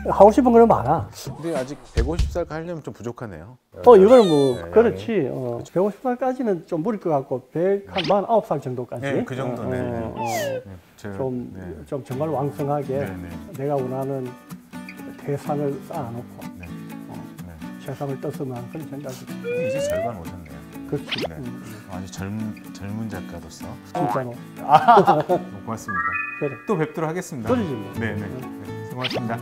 하고 싶은 거는 많아. 근데 아직 150살 하려면 좀 부족하네요. 이거는 뭐, 네, 그렇지. 150살까지는 좀 무릴 것 같고, 149살 정도까지. 네, 그 정도네. 좀 정말 왕성하게 내가 원하는 태산을 쌓아놓고, 세상을 떴으면 그런 생각이. 이제 절반 오셨네요. 그렇지. 네. 아주 젊은 작가로서. 진짜로. 고맙습니다. 그래. 또 뵙도록 하겠습니다. 그러지 뭐. 네네. 고맙습니다.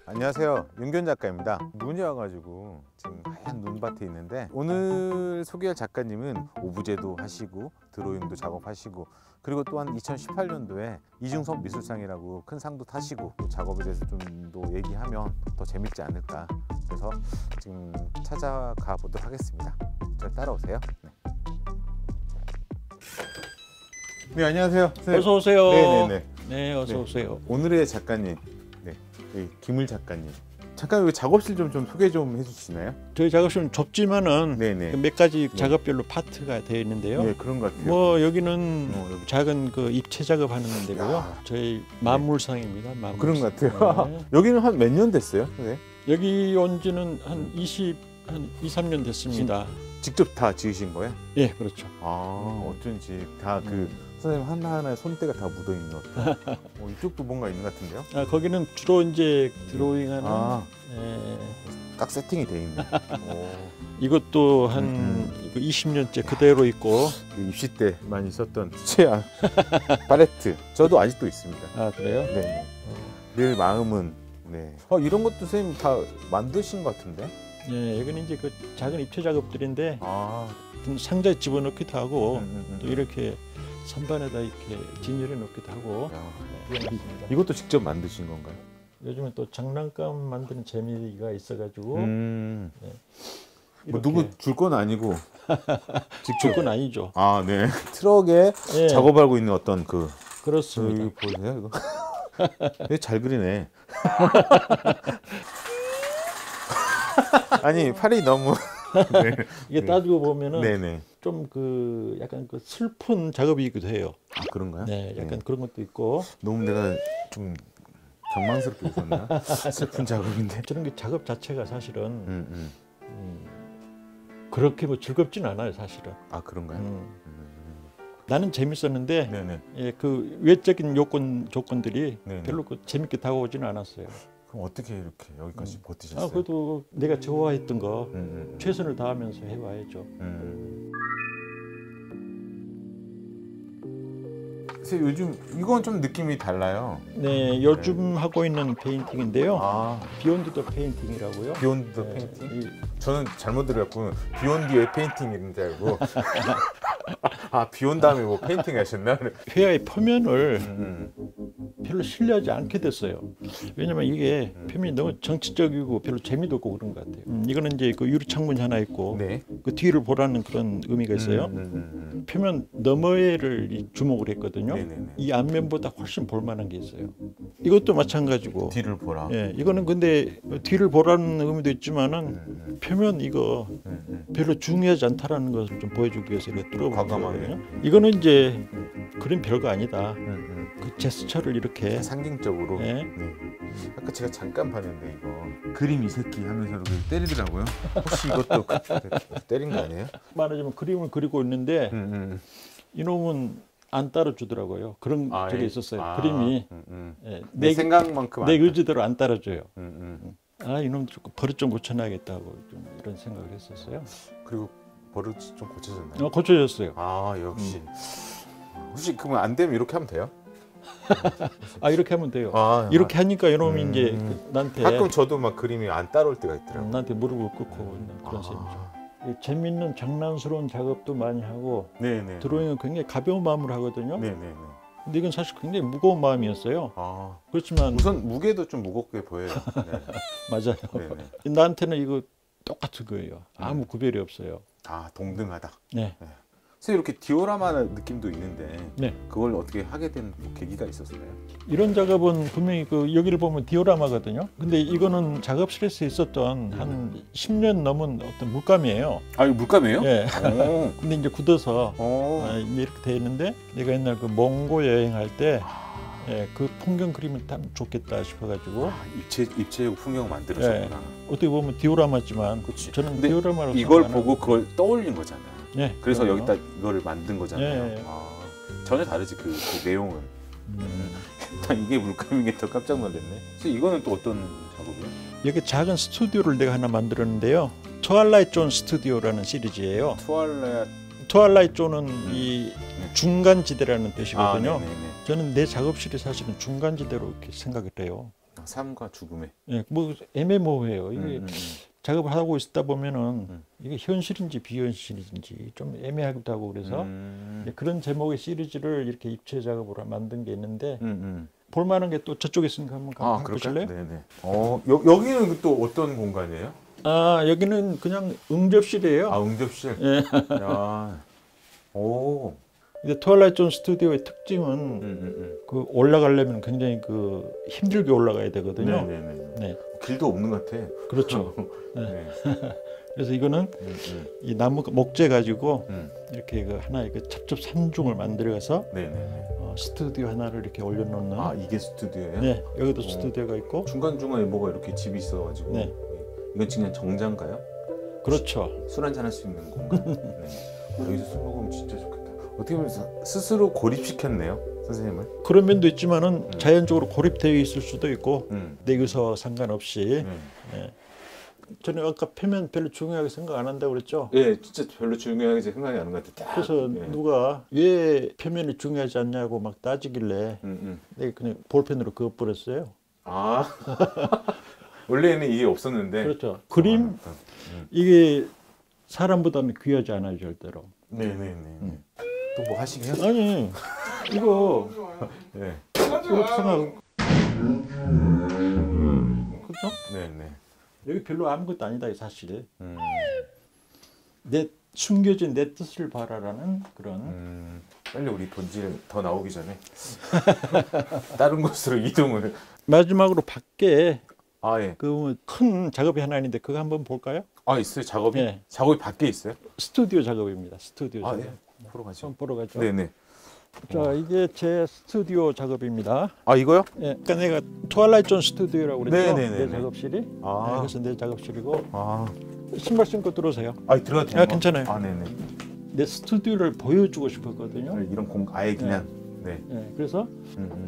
안녕하세요, 윤견 작가입니다. 눈이 와가지고 지금 하얀 눈밭에 있는데, 오늘 소개할 작가님은 오브제도 하시고 드로잉도 작업하시고, 그리고 또한 2018년도에 이중섭 미술상이라고 큰 상도 타시고, 또 작업에 대해서 좀 더 얘기하면 더 재밌지 않을까, 그래서 지금 찾아가 보도록 하겠습니다. 잘 따라오세요. 네, 안녕하세요. 선생님. 어서 오세요. 네네네. 네, 어서 오세요. 오늘의 작가님, 김을 작가님. 잠깐 여기 작업실 좀 소개 좀 해주시나요? 저희 작업실은 좁지만은 네네. 몇 가지 작업별로 파트가 되어 있는데요. 네, 그런 것 같아요. 뭐 여기는 여기. 작은 그 입체 작업하는 데고요. 야. 저희 만물상입니다. 만물상. 그런 것 같아요. 네. 여기는 한 몇 년 됐어요? 네. 여기 온 지는 한 2, 3년 됐습니다. 직접 다 지으신 거예요? 예, 그렇죠. 어쩐지 다 그 선생님 하나하나에 손때가 다 묻어 있는 어떤. 이쪽도 뭔가 있는 것 같은데요? 거기는 주로 이제 드로잉하는 딱 세팅이 돼 있네. 이것도 한 20년째 그대로 있고. 입시 때 많이 썼던 최악 팔레트. 저도 아직도 있습니다. 아, 그래요? 네. 늘 마음은. 네. 이런 것도 선생님 다 만드신 것 같은데? 예, 여기는 이제 그 작은 입체 작업들인데 좀 상자에 집어넣기도 하고 또 이렇게 선반에다 이렇게 진열해 놓기도 하고. 이것도 직접 만드신 건가요? 요즘은 또 장난감 만드는 재미가 있어가지고. 뭐 누구 줄 건 아니고 직접. 줄 건 아니죠. 네. 트럭에 작업하고 있는 어떤 그렇습니다. 이거 보세요, 이거. 잘 그리네. 아니, 팔이 너무. 네. 이게 따지고 보면은 네네. 좀 그 약간 그 슬픈 작업이기도 해요. 그런가요? 네, 약간 그런 것도 있고. 너무 내가 좀 경망스럽게 웃었나? 슬픈 작업인데. 저런 게 작업 자체가 사실은 그렇게 뭐 즐겁진 않아요, 사실은. 그런가요? 나는 재밌었는데 네네. 그 외적인 조건들이 네네. 별로 재밌게 다가오지는 않았어요. 그럼 어떻게 이렇게 여기까지 버티셨어요? 그래도 내가 좋아했던 거 최선을 다하면서 해와야죠. 선생님, 요즘 이건 좀 느낌이 달라요. 네, 요즘 하고 있는 페인팅인데요. 비욘드 더 페인팅이라고요. 비욘드 더 페인팅? 저는 잘못 들었고 비욘드의 페인팅인 줄 알고. 비온 다음에 뭐 페인팅 하셨나? 회화의 표면을 별로 신뢰하지 않게 됐어요. 왜냐면 이게 표면이 너무 정치적이고 별로 재미도 없고 그런 것 같아요. 이거는 이제 그 유리 창문이 하나 있고 그 뒤를 보라는 그런 의미가 있어요. 표면 너머에를 주목을 했거든요. 이 앞면보다 훨씬 볼만한 게 있어요. 이것도 마찬가지고 뒤를 보라. 예, 이거는 근데 뒤를 보라는 의미도 있지만은 표면 이거 별로 중요하지 않다라는 것을 좀 보여주기 위해서 이렇게 뚫어본 거거든요. 이거는 이제 그림 별거 아니다. 그 제스처를 이렇게 상징적으로. 아까 제가 잠깐 봤는데 이거 그림 이 새끼 하면서 이렇게 때리더라고요. 혹시 이것도 때린 거 아니에요? 말하자면 그림을 그리고 있는데 이놈은 안 따라주더라고요. 그런 적이 있었어요. 그림이 내 생각만큼 내 의지대로 안 따라줘요. 이놈 조금 버릇 좀 고쳐놔야겠다고 좀 이런 생각을 했었어요. 그리고 버릇이 좀 고쳐졌나요? 고쳐졌어요. 역시. 혹시 그러면 안 되면 이렇게 하면 돼요? 이렇게 하면 돼요. 이렇게 하니까 이놈이 이제 나한테 가끔 저도 막 그림이 안 따라올 때가 있더라고요. 나한테 무릎을 꿇고 있는 그런 셈이죠. 재밌는 장난스러운 작업도 많이 하고 드로잉은 굉장히 가벼운 마음으로 하거든요. 근데 이건 사실 굉장히 무거운 마음이었어요. 아, 그렇지만 우선 무게도 좀 무겁게 보여요. 네. 맞아요. 네네. 나한테는 이거 똑같은 거예요. 아무 구별이 없어요. 아, 동등하다. 네. 선생님 이렇게 디오라마 느낌도 있는데 네. 그걸 어떻게 하게 된 뭐 계기가 있었어요? 이런 작업은 분명히 그 여기를 보면 디오라마거든요. 근데 이거는 작업실에서 있었던 한 10년 넘은 어떤 물감이에요. 아, 이거 물감이에요? 예. 오. 근데 이제 굳어서 오. 이제 이렇게 돼 있는데 내가 옛날 그 몽고 여행할 때 그 풍경 그림을 참 좋겠다 싶어가지고 아, 입체 풍경 만들으셨구나. 어떻게 보면 디오라마지만 그치. 저는 근데 디오라마로 이걸 생각 안 보고 그걸 떠올린 거잖아요. 네, 그래서 그럼요. 여기다 이거를 만든 거잖아요. 예. 아, 전혀 다르지 그 내용은. 난 이게 물감인 게 더 깜짝 놀랐네. 그래서 이거는 또 어떤 작업이에요? 여기 작은 스튜디오를 내가 하나 만들었는데요. 트와일라이트 존 스튜디오라는 시리즈예요. 트와일라이트 존은 이 중간 지대라는 뜻이거든요. 아, 네네네. 저는 내 작업실이 사실은 중간 지대로 이렇게 생각을 해요. 삶과 죽음의. 예, 뭐 애매모호해요. 이게 작업을 하고 있다 보면은 이게 현실인지 비현실인지 좀 애매하기도 하고 그래서 그런 제목의 시리즈를 이렇게 입체 작업으로 만든 게 있는데 볼만한 게 또 저쪽에 있으니까 한번 보실래요? 네네. 여기는 또 어떤 공간이에요? 아, 여기는 그냥 응접실이에요. 아, 응접실. 예. 야. 오. 근데 트와일라이트 존 스튜디오의 특징은 그 올라가려면 굉장히 그 힘들게 올라가야 되거든요. 네네네. 네. 길도 없는 것 같아. 그렇죠. 네. 그래서 이거는 이 나무 목재 가지고 음. 이렇게 그 하나의 그 첩첩 산중을 만들어서 네네네. 스튜디오 하나를 이렇게 올려놓는. 아, 이게 스튜디오예요? 네, 여기도 스튜디오가 있고. 중간 중간에 뭐가 이렇게 집이 있어가지고. 네. 이건 그냥 정자인가요? 그렇죠. 술 한잔 할 수 있는 공간. 네. 여기서 술 먹으면 진짜 좋겠다. 어떻게 보면 스스로 고립시켰네요, 선생님을. 그런 면도 있지만은 자연적으로 고립되어 있을 수도 있고 내 의사 상관없이. 네. 저는 아까 표면 별로 중요하게 생각 안 한다고 그랬죠. 예, 진짜 별로 중요하게 생각이 안 하는 것 같아요. 그래서 누가 왜 표면이 중요하지 않냐고 막 따지길래 내가 그냥 볼펜으로 그어버렸어요. 아, 원래는 이게 없었는데. 그렇죠. 그림 이게 사람보다는 귀하지 않아요, 절대로. 네네네. 또 뭐 하시게요? 아니 이거 네. 이렇게 생각. 그렇죠? 네네. 여기 별로 아무것도 아니다 사실. 내 숨겨진 내 뜻을 바라라는 그런. 빨리 우리 본질 더 나오기 전에 다른 곳으로 이동을. 마지막으로 밖에 아, 예. 그 큰 작업이 하나 있는데 그거 한번 볼까요? 아, 있어요? 작업이? 네. 작업이 밖에 있어요? 스튜디오 작업입니다. 스튜디오 아, 작업. 예. 보러 가죠. 한번 보러 가죠. 네네. 자, 이게 제 스튜디오 작업입니다. 아, 이거요? 예, 그러니까 내가 트와일라이트 존 스튜디오라고 그랬죠. 네네네네. 내 작업실이. 아. 네, 그래서 내 작업실이고. 아, 신발 신고 들어오세요. 들어가도 돼요? 아, 괜찮아요. 아, 네네. 내 스튜디오를 보여주고 싶었거든요. 이런 아예 그냥. 네. 예, 그래서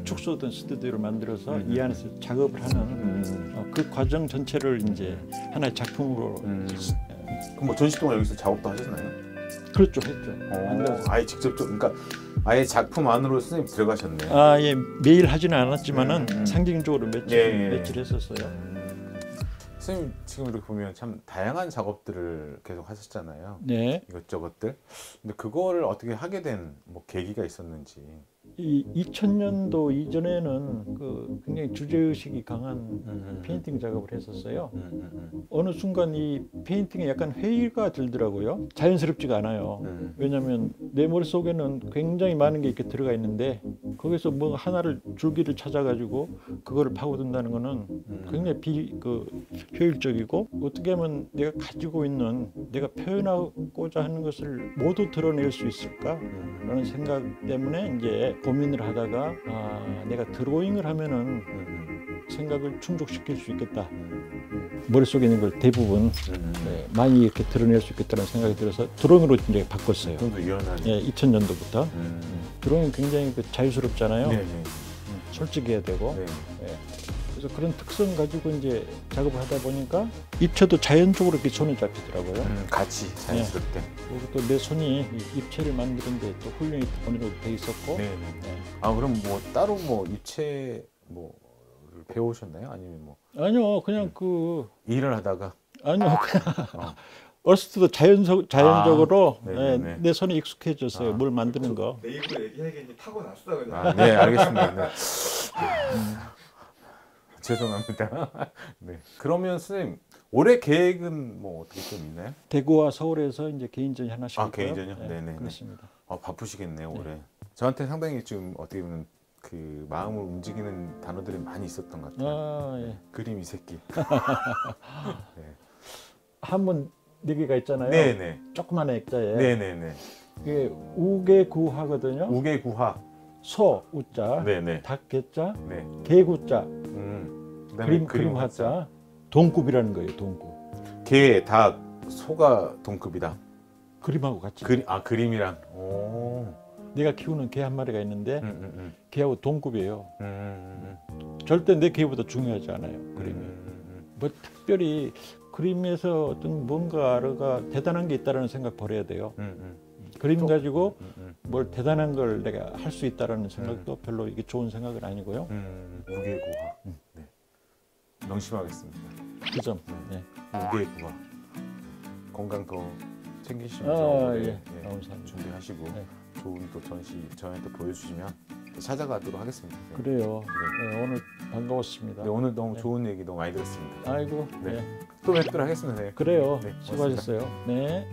축소된 스튜디오를 만들어서 이 안에서 작업을 하는 그 과정 전체를 이제 하나의 작품으로. 그럼 뭐 전시 동안 여기서 작업도 하셨나요? 그렇죠, 했죠. 아예 직접 그러니까 아예 작품 안으로 선생님 들어가셨네요. 아, 예, 매일 하지는 않았지만은 상징적으로 며칠 예. 했었어요. 선생님 지금 이렇게 보면 참 다양한 작업들을 계속 하셨잖아요. 네. 이것저것들. 근데 그거를 어떻게 하게 된 뭐 계기가 있었는지. 이 2000년도 이전에는 그 굉장히 주제의식이 강한 페인팅 작업을 했었어요. 어느 순간 이 페인팅에 약간 회의가 들더라고요. 자연스럽지가 않아요. 왜냐하면 내 머릿속에는 굉장히 많은 게 이렇게 들어가 있는데 거기서 뭐 하나를 줄기를 찾아가지고 그거를 파고든다는 거는 굉장히 효율적이고 어떻게 하면 내가 가지고 있는 내가 표현하고자 하는 것을 모두 드러낼 수 있을까라는 생각 때문에 이제 고민을 하다가 내가 드로잉을 하면은 생각을 충족시킬 수 있겠다. 머릿속에 있는 걸 대부분 많이 이렇게 드러낼 수 있겠다는 생각이 들어서 드로잉으로 이제 바꿨어요. 좀 더 유연하게. 예, 2000년도부터. 드로잉 굉장히 자유스럽잖아요. 네네. 솔직해야 되고. 네. 예. 그래서 그런 특성 가지고 이제 작업을 하다 보니까 입체도 자연적으로 이렇게 손이 잡히더라고요. 같이 자연스럽게. 그리고 또 내 손이 이 입체를 만드는데 또 훈련이 어느 정도 돼 있었고. 네. 아, 그럼 뭐 따로 뭐 입체 뭐 배우셨나요? 아니면 뭐 아니요, 그냥 일을 하다가 아니요, 그냥 어렸을 때도 자연적으로 네네네. 내 손에 익숙해졌어요. 뭘 만드는 거. 내 입으로 얘기하기엔 타고났어 그냥. 아, 네, 알겠습니다. 네. 죄송합니다. 네. 그러면 선생님 올해 계획은 뭐 어떻게 좀 있나요? 대구와 서울에서 이제 개인전이 하나씩 아, 있고요. 개인전이요? 네네. 그렇습니다. 바쁘시겠네요 올해. 저한테 상당히 좀 어떻게 보면 그 마음을 움직이는 단어들이 많이 있었던 것 같아요. 아, 예. 그림 이 새끼. 한문 4개가 있잖아요. 네네. 조그만 액자에. 네네네. 이게 우개구하거든요. 우개구화. 소 우자, 네네. 닭 개자, 네. 개구자, 그다음에 그림 화자, 동급이라는 거예요. 동급. 개, 닭, 소가 동급이다. 그림하고 같이. 그림이랑. 오. 내가 키우는 개 한 마리가 있는데 개하고 동급이에요. 절대 내 개보다 중요하지 않아요. 그림이. 뭐 특별히 그림에서 어떤 뭔가가 대단한 게 있다라는 생각 버려야 돼요. 그림 가지고 뭘 대단한 걸 내가 할 수 있다라는 생각도 별로 이게 좋은 생각은 아니고요. 우개구화. 네. 명심하겠습니다. 그 점. 네. 우개구화. 건강 더 챙기시면서 예. 감사합니다. 준비하시고 네. 좋은 또 전시 저한테 보여주시면 찾아가도록 하겠습니다. 네. 그래요. 네, 오늘 반가웠습니다. 네, 오늘 너무 좋은 얘기 너무 많이 들었습니다. 아이고. 네. 네. 또 뵙도록 하겠습니다. 네. 그래요. 네, 수고하셨어요. 네.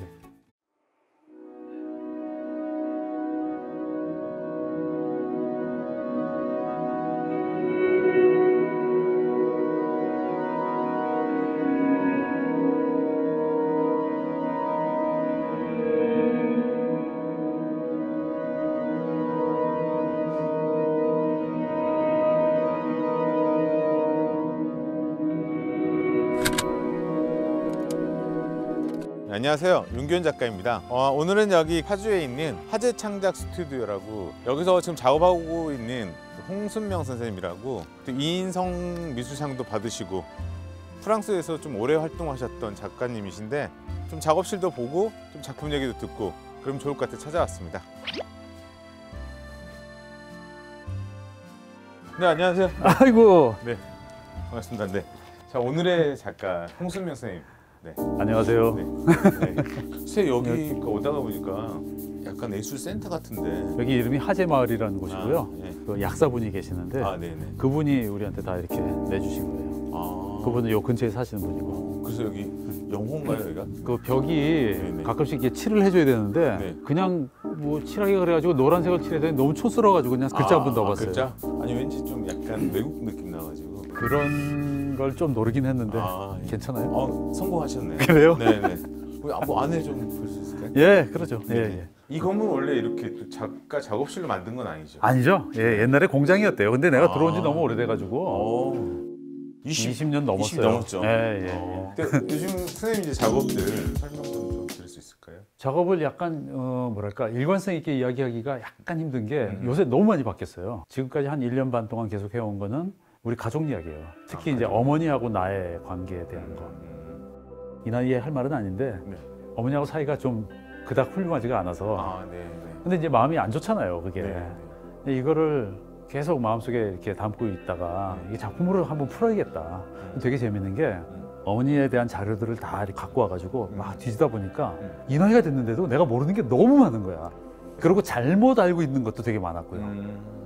안녕하세요, 윤기현 작가입니다. 오늘은 여기 파주에 있는 화제창작 스튜디오라고, 여기서 지금 작업하고 있는 홍순명 선생님이라고, 또 이인성 미술상도 받으시고 프랑스에서 좀 오래 활동하셨던 작가님이신데, 좀 작업실도 보고 좀 작품 얘기도 듣고 그럼 좋을 것 같아 찾아왔습니다. 네, 안녕하세요. 아이고. 네, 반갑습니다. 네. 자, 오늘의 작가 홍순명 선생님. 네. 안녕하세요. 네. 네. 선생님 여기 오다가 보니까 약간 예술센터 같은데. 여기 이름이 하재마을이라는 곳이고요. 아, 네. 그 약사분이 계시는데 네네. 그분이 우리한테 다 이렇게 내주신 거예요. 아. 그분은 요 근처에 사시는 분이고. 그래서 여기 영호인가요, 여기가? 그 벽이 네네. 가끔씩 이렇게 칠을 해줘야 되는데 네. 그냥 뭐 칠하기가 그래가지고 노란색을 칠해야 되는데 너무 촌스러워가지고 그냥 글자 한 번 넣어봤어요. 글자? 아니 왠지 좀 약간 외국 느낌 나가지고. 그런 걸 좀 노리긴 했는데 예. 괜찮아요? 성공하셨네. 그래요? 네네. 뭐 안에 좀 볼 수 있을까요? 예, 그러죠. 네. 예. 이 건물 원래 이렇게 또 작가 작업실로 만든 건 아니죠? 아니죠. 예, 옛날에 공장이었대요. 근데 내가 들어온 지 아. 너무 오래돼가지고 20년 20년 넘었어요. 20 넘었죠. 예, 예. 근데 요즘 선생님 이제 작업들 설명 좀 드릴 수 있을까요? 작업을 약간 뭐랄까 일관성 있게 이야기하기가 약간 힘든 게 요새 너무 많이 바뀌었어요. 지금까지 한 1년 반 동안 계속 해온 거는 우리 가족 이야기예요. 특히 이제 어머니하고 나의 관계에 대한 거. 이 나이에 할 말은 아닌데 네. 어머니하고 사이가 좀 그닥 훌륭하지가 않아서 네. 근데 이제 마음이 안 좋잖아요, 그게. 네. 근데 이거를 계속 마음속에 이렇게 담고 있다가 이게 작품으로 한번 풀어야겠다. 되게 재밌는 게 어머니에 대한 자료들을 다 이렇게 갖고 와가지고 막 뒤지다 보니까 이 나이가 됐는데도 내가 모르는 게 너무 많은 거야. 그리고 잘못 알고 있는 것도 되게 많았고요.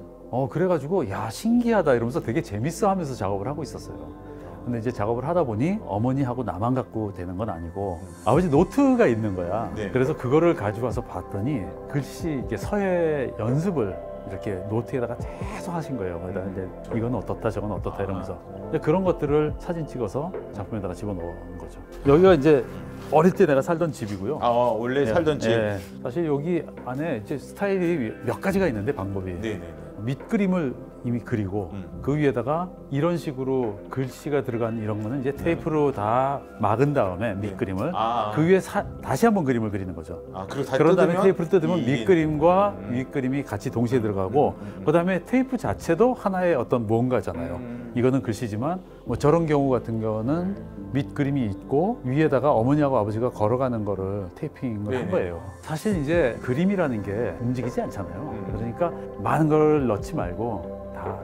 그래가지고 야 신기하다 이러면서 되게 재밌어 하면서 작업을 하고 있었어요. 근데 이제 작업을 하다 보니 어머니하고 나만 갖고 되는 건 아니고 아버지 노트가 있는 거야. 네. 그래서 그거를 가지고 와서 봤더니 글씨 이렇게 서예 연습을 이렇게 노트에다가 계속 하신 거예요. 그러다 이제 이건 어떻다 저건 어떻다 이러면서 이제 그런 것들을 사진 찍어서 작품에다가 집어넣은 거죠. 여기가 이제 어릴 때 내가 살던 집이고요. 원래 살던 집. 예. 사실 여기 안에 이제 스타일이 몇 가지가 있는데 방법이 네네. 밑그림을 이미 그리고 그 위에다가 이런 식으로 글씨가 들어간 이런 거는 이제 테이프로 다 막은 다음에 밑그림을 그 위에 다시 한번 그림을 그리는 거죠. 그리고 다 그런 다음에 뜯으면 테이프를 뜯으면 밑그림과 윗그림이 같이 동시에 들어가고 그 다음에 테이프 자체도 하나의 어떤 무언가잖아요. 이거는 글씨지만 뭐 저런 경우 같은 경우는 밑 그림이 있고 위에다가 어머니하고 아버지가 걸어가는 거를 테이핑을 한 거예요. 사실 이제 그림이라는 게 움직이지 않잖아요. 그러니까 많은 걸 넣지 말고 다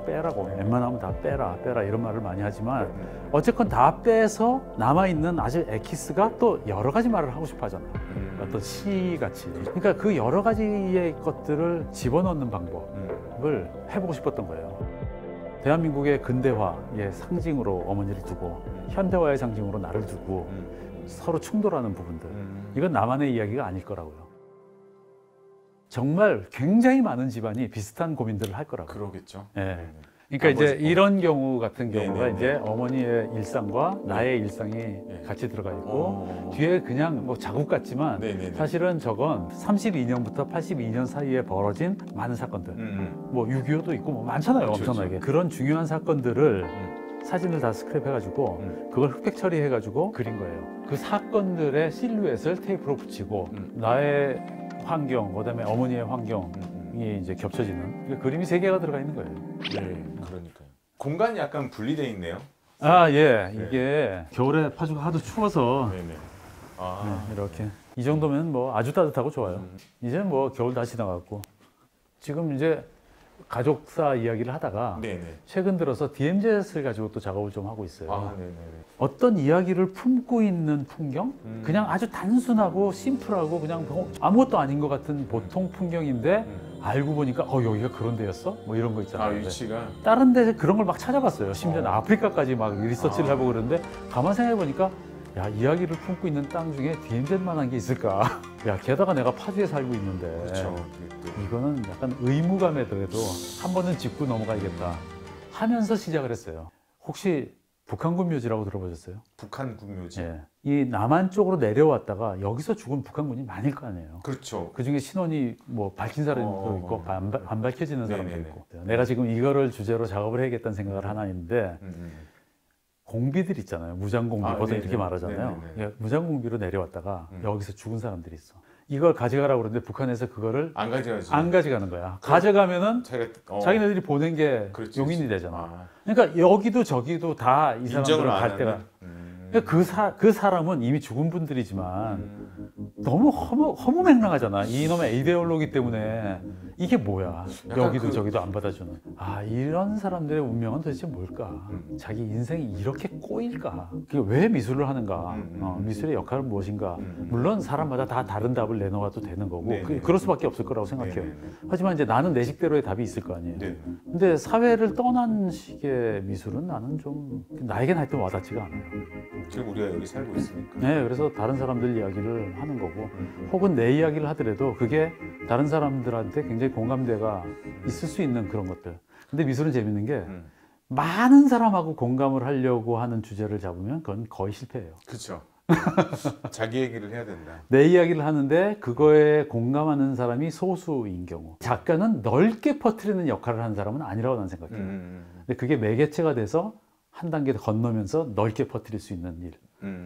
빼라고. 웬만하면 다 빼라 이런 말을 많이 하지만 어쨌건 다 빼서 남아있는 아주 엑기스가 또 여러 가지 말을 하고 싶어 하잖아요. 어떤 시같이. 그러니까 그 여러 가지의 것들을 집어넣는 방법을 해보고 싶었던 거예요. 대한민국의 근대화의 상징으로 어머니를 두고 현대화의 상징으로 나를 두고 서로 충돌하는 부분들, 이건 나만의 이야기가 아닐 거라고요. 정말 굉장히 많은 집안이 비슷한 고민들을 할 거라고요. 그러겠죠. 예. 그러니까 이제 이런 경우 같은 경우가 이제 어머니의 일상과 나의 일상이 같이 들어가 있고 뒤에 그냥 뭐 자국 같지만 사실은 저건 32년부터 82년 사이에 벌어진 많은 사건들, 뭐 6.25도 있고 뭐 많잖아요. 엄청나게. 그런 중요한 사건들을 사진을 다 스크랩해가지고 그걸 흑백 처리해가지고 그린 거예요. 그 사건들의 실루엣을 테이프로 붙이고 나의 환경, 그다음에 어머니의 환경이 이제 겹쳐지는 그림이 3개가 들어가 있는 거예요. 네, 그러니까요. 공간이 약간 분리되어 있네요. 아, 예. 이게 겨울에 파주가 하도 추워서 네네. 네, 이렇게 이 정도면 뭐 아주 따뜻하고 좋아요. 이제 뭐 겨울 다 지나갔고 지금 이제 가족사 이야기를 하다가 최근 들어서 DMZ를 가지고 또 작업을 좀 하고 있어요. 어떤 이야기를 품고 있는 풍경? 그냥 아주 단순하고 심플하고 그냥 아무것도 아닌 것 같은 보통 풍경인데 알고 보니까 여기가 그런 데였어? 뭐 이런 거 있잖아요. 위치가? 다른 데 그런 걸 막 찾아봤어요. 심지어 아프리카까지 막 리서치를 해보고 그러는데 가만 생각해 보니까 야, 이야기를 품고 있는 땅 중에 DMZ만한 게 있을까? 야, 게다가 내가 파주에 살고 있는데 이거는 약간 의무감에 더해도 한 번은 짚고 넘어가야겠다 하면서 시작을 했어요. 혹시 북한군 묘지라고 들어보셨어요? 북한군 묘지? 예. 이 남한 쪽으로 내려왔다가 여기서 죽은 북한군이 많을 거 아니에요. 그렇죠. 그중에 신원이 뭐 밝힌 사람도 있고 안 밝혀지는 사람도 있고. 내가 지금 이거를 주제로 작업을 해야겠다는 생각을 하나 있는데 공비들 있잖아요. 무장공비, 보통 이렇게 말하잖아요. 예, 무장공비로 내려왔다가 여기서 죽은 사람들이 있어. 이걸 가져가라고 그러는데 북한에서 그거를 안 가져가지. 안 가져가는 거야. 가져가면은 자기네들이 보낸 게 용인이 되잖아. 그러니까 여기도 저기도 다 이 사람들을 갈 때가 그 사람은 이미 죽은 분들이지만 너무 허무맹랑하잖아. 이놈의 이데올로기 때문에 이게 뭐야. 여기도 저기도 안 받아주는. 이런 사람들의 운명은 도대체 뭘까? 자기 인생이 이렇게 꼬일까? 그게 왜 미술을 하는가? 미술의 역할은 무엇인가? 물론 사람마다 다 다른 답을 내놓아도 되는 거고 그럴 수밖에 없을 거라고 생각해요. 하지만 이제 나는 내 식대로의 답이 있을 거 아니에요. 근데 사회를 떠난 식의 미술은 나는 좀 나에겐 하여튼 와닿지가 않아요. 지금 우리가 여기 살고 있으니까. 네, 그래서 다른 사람들 이야기를 하는 거고 혹은 내 이야기를 하더라도 그게 다른 사람들한테 굉장히 공감대가 있을 수 있는 그런 것들. 근데 미술은 재밌는 게 많은 사람하고 공감을 하려고 하는 주제를 잡으면 그건 거의 실패해요. 그렇죠. 자기 얘기를 해야 된다. 내 이야기를 하는데 그거에 공감하는 사람이 소수인 경우. 작가는 넓게 퍼뜨리는 역할을 하는 사람은 아니라고 나는 생각해요. 근데 그게 매개체가 돼서 한 단계 더 건너면서 넓게 퍼뜨릴 수 있는 일.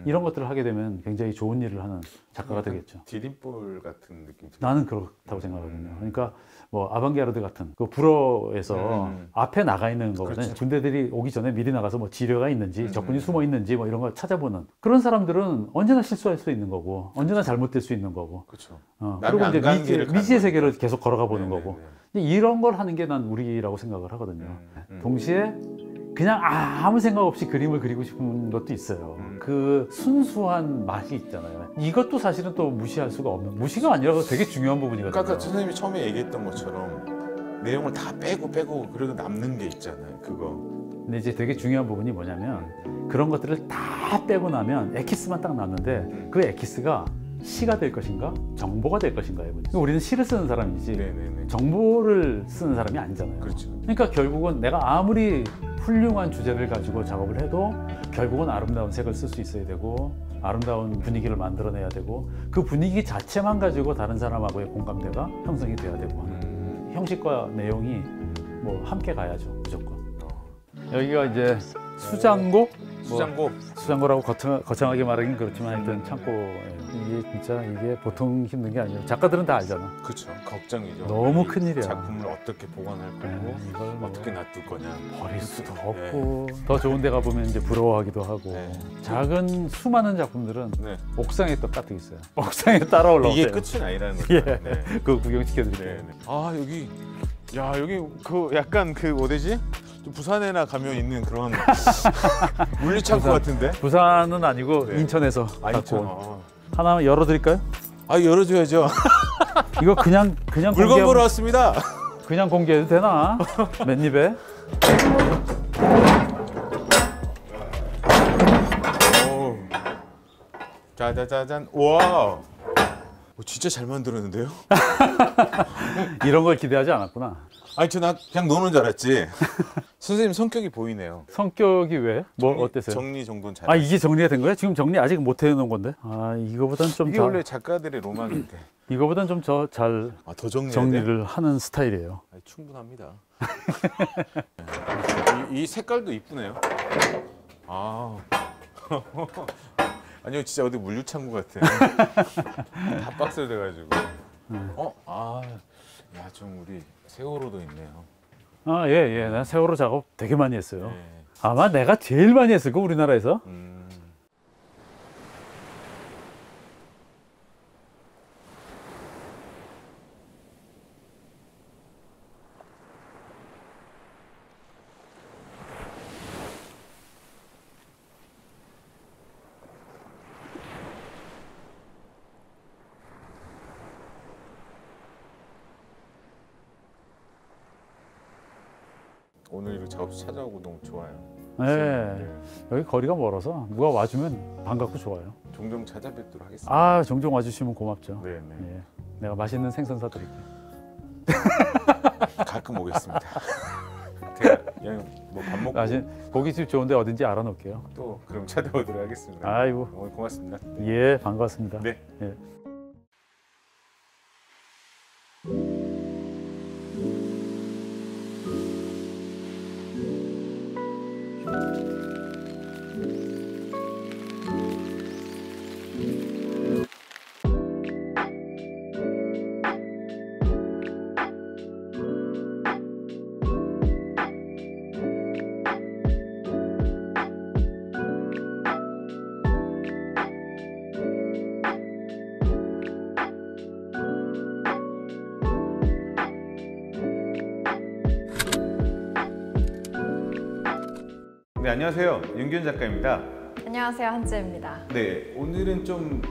이런 것들을 하게 되면 굉장히 좋은 일을 하는 작가가 되겠죠. 디딤볼 같은 느낌. 나는 그렇다고 생각하거든요. 그러니까 뭐 아방게르드 같은 그 불어에서 앞에 나가 있는 거거든요. 군대들이 오기 전에 미리 나가서 뭐 지뢰가 있는지 적군이 숨어 있는지 뭐 이런 걸 찾아보는 그런 사람들은 언제나 실수할 수 있는 거고 언제나 잘못될 수 있는 거고. 그렇죠. 그리고 이제 미지의 세계를 계속 걸어가 보는 거고. 이런 걸 하는 게 난 우리라고 생각을 하거든요. 동시에 그냥 아무 생각 없이 그림을 그리고 싶은 것도 있어요. 그 순수한 맛이 있잖아요. 이것도 사실은 또 무시할 수가 없는, 무시가 아니라 되게 중요한 부분이거든요. 아까 선생님이 처음에 얘기했던 것처럼 내용을 다 빼고 그래도 남는 게 있잖아요. 그거. 근데 이제 되게 중요한 부분이 뭐냐면 그런 것들을 다 빼고 나면 엑기스만 딱 남는데 그 엑기스가 시가 될 것인가 정보가 될 것인가요? 우리는 시를 쓰는 사람이지 정보를 쓰는 사람이 아니잖아요. 그렇죠. 그러니까 결국은 내가 아무리 훌륭한 주제를 가지고 작업을 해도 결국은 아름다운 색을 쓸 수 있어야 되고 아름다운 분위기를 만들어내야 되고 그 분위기 자체만 가지고 다른 사람하고의 공감대가 형성이 돼야 되고 하는 형식과 내용이 뭐 함께 가야죠. 무조건. 여기가 이제 수장고 수장고라고 거창하게 말하긴 그렇지만 하여튼 창고예요. 이게 진짜 이게 보통 힘든 게 아니에요. 작가들은 다 알잖아. 그렇죠. 걱정이죠. 너무 이 큰일이야. 작품을 어떻게 보관할 거고 이걸 뭐 어떻게 놔둘 거냐. 버릴 수도 없고 더 좋은 데 가보면 이제 부러워하기도 하고 네. 작은 수많은 작품들은 네. 옥상에 또 가득 있어요. 옥상에 따라 올라오세요. 이게 끝은 아니라는 거죠. 예, 네. 그거 구경시켜드릴게요. 네, 네. 아 여기 그 약간 그 어디지? 좀 부산에나 가면 있는 그런 물류창고 부산. 같은데? 부산은 아니고 네. 인천에서 아 갖고 있잖아. 온. 하나 열어드릴까요? 아 열어줘야죠. 이거 그냥 물건 보러 왔습니다. 그냥 공개해도 되나? 맨입에? 오. 짜자자잔. 와. 진짜 잘 만들었는데요? 이런 걸 기대하지 않았구나. 아니 나 그냥 노는 줄 알았지. 선생님 성격이 보이네요. 성격이 왜? 뭐 어때서요? 정리 정돈 잘. 아 이게 정리가 된 거야? 지금 정리 아직 못 해놓은 건데? 아 이거보단 좀 이게 원래 작가들의 로망인데. 이거보단 좀 잘 더 정리를 하는 스타일이에요. 아니, 충분합니다. 이 색깔도 이쁘네요. 아. 아니요, 진짜 어디 물류창고 같아. 다 박스로 돼가지고. 좀 우리 세월호도 있네요. 아 예. 난 세월호 작업 되게 많이 했어요. 네. 아마 내가 제일 많이 했을 거 우리나라에서. 오늘 이렇게 작업실 찾아오고 너무 좋아요. 네. 여기 거리가 멀어서 누가 와주면 반갑고 좋아요. 종종 찾아뵙도록 하겠습니다. 아 종종 와주시면 고맙죠. 네. 예. 내가 맛있는 생선 사드릴게요. 가끔 오겠습니다. 제가 그냥 뭐 밥 먹고 고깃집 좋은데 어딘지 알아놓을게요. 또 그럼 찾아오도록 하겠습니다. 아이고. 오늘 고맙습니다. 예, 반갑습니다. 네. 예. 네, 안녕하세요. 윤기현 작가입니다. 안녕하세요, 한지혜입니다. 네, 오늘은 좀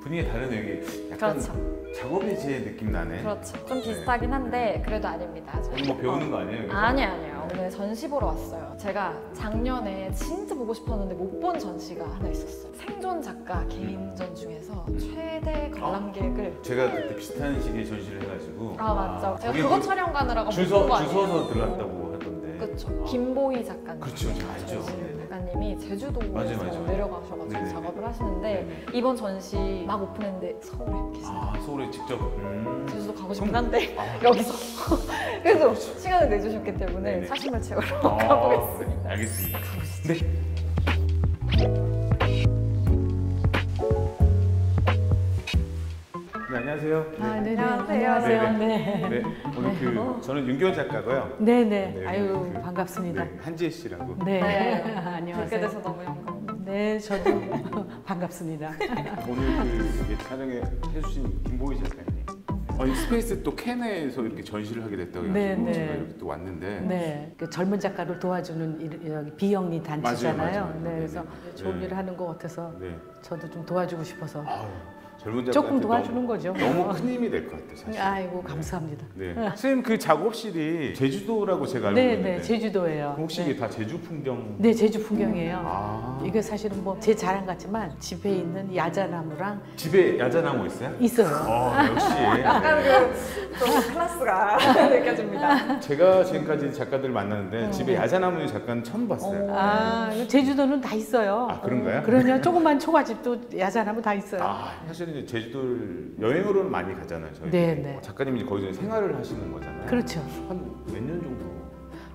분위기 다른 여기 약간 그렇죠. 작업의 제 느낌 나네. 그렇죠. 좀 비슷하긴 한데 그래도 아닙니다. 오늘 뭐 배우는 거 아니에요? 여기서? 아니에요. 오늘 전시 보러 왔어요. 제가 작년에 진짜 보고 싶었는데 못 본 전시가 하나 있었어요. 생존 작가 개인전 중에서 최대 관람객을 제가 그때 비슷한 시기에 전시를 해가지고 맞죠. 제가 거기 그거 그 촬영 가느라고 줄 못 본 거 아니에요? 서서 들어갔다고 하던데. 그렇죠. 김보희 작가님. 그렇죠, 제가 알죠. 작가님이 제주도에서 맞아요. 내려가셔가지고 네네. 작업을 하시는데 네네. 이번 전시 막 오픈했는데 서울에 계세요. 서울에 직접. 제주도 가고 싶긴 한데 여기서 그래도 시간을 내주셨기 때문에 네네. 사심을 채우러 가보겠습니다. 네, 알겠습니다. 네. 네, 안녕하세요. 네, 안녕하세요. 네, 오늘 저는 윤기현 작가고요. 네네. 네, 아유, 반갑습니다. 네, 한지혜 씨라고. 네. 네. 뵙게 안녕하세요. 돼서 너무 영광입니다. 네, 저도 반갑습니다. 오늘 촬영해 주신 김보희 작가님. 이 스페이스 또 캔에서 이렇게 전시를 하게 됐다고 해가지고 네, 네. 제가 이렇게 또 왔는데. 네, 그 젊은 작가를 도와주는 여기 비영리 단체잖아요. 맞아요. 네, 그래서 네네. 좋은 네. 일을 하는 것 같아서 네. 저도 좀 도와주고 싶어서 젊은 작가한테 조금 도와주는 거죠. 너무 큰 힘이 될 것 같아요, 사실. 아이고, 감사합니다. 네. 선생님 그 작업실이 제주도라고 제가 알고 네, 있는데. 네, 제주도예요. 혹시 네. 이게 다 제주 풍경? 네, 제주 풍경이에요. 이게 사실은 뭐 제 자랑 같지만 집에 있는 야자나무랑 집에 야자나무 있어요? 있어요. 역시. 약간 좀 클래스가 느껴집니다. 제가 지금까지 작가들 만났는데 집에 야자나무 있는 작가는 처음 봤어요. 제주도는 다 있어요. 그런가요? 그러냐, 조그만 초가집도 야자나무 다 있어요. 사실은 이제 제주도를 여행으로는 많이 가잖아요. 저희. 네, 네. 작가님이 거기서 생활을 하시는 거잖아요. 그렇죠. 한 몇 년 정도?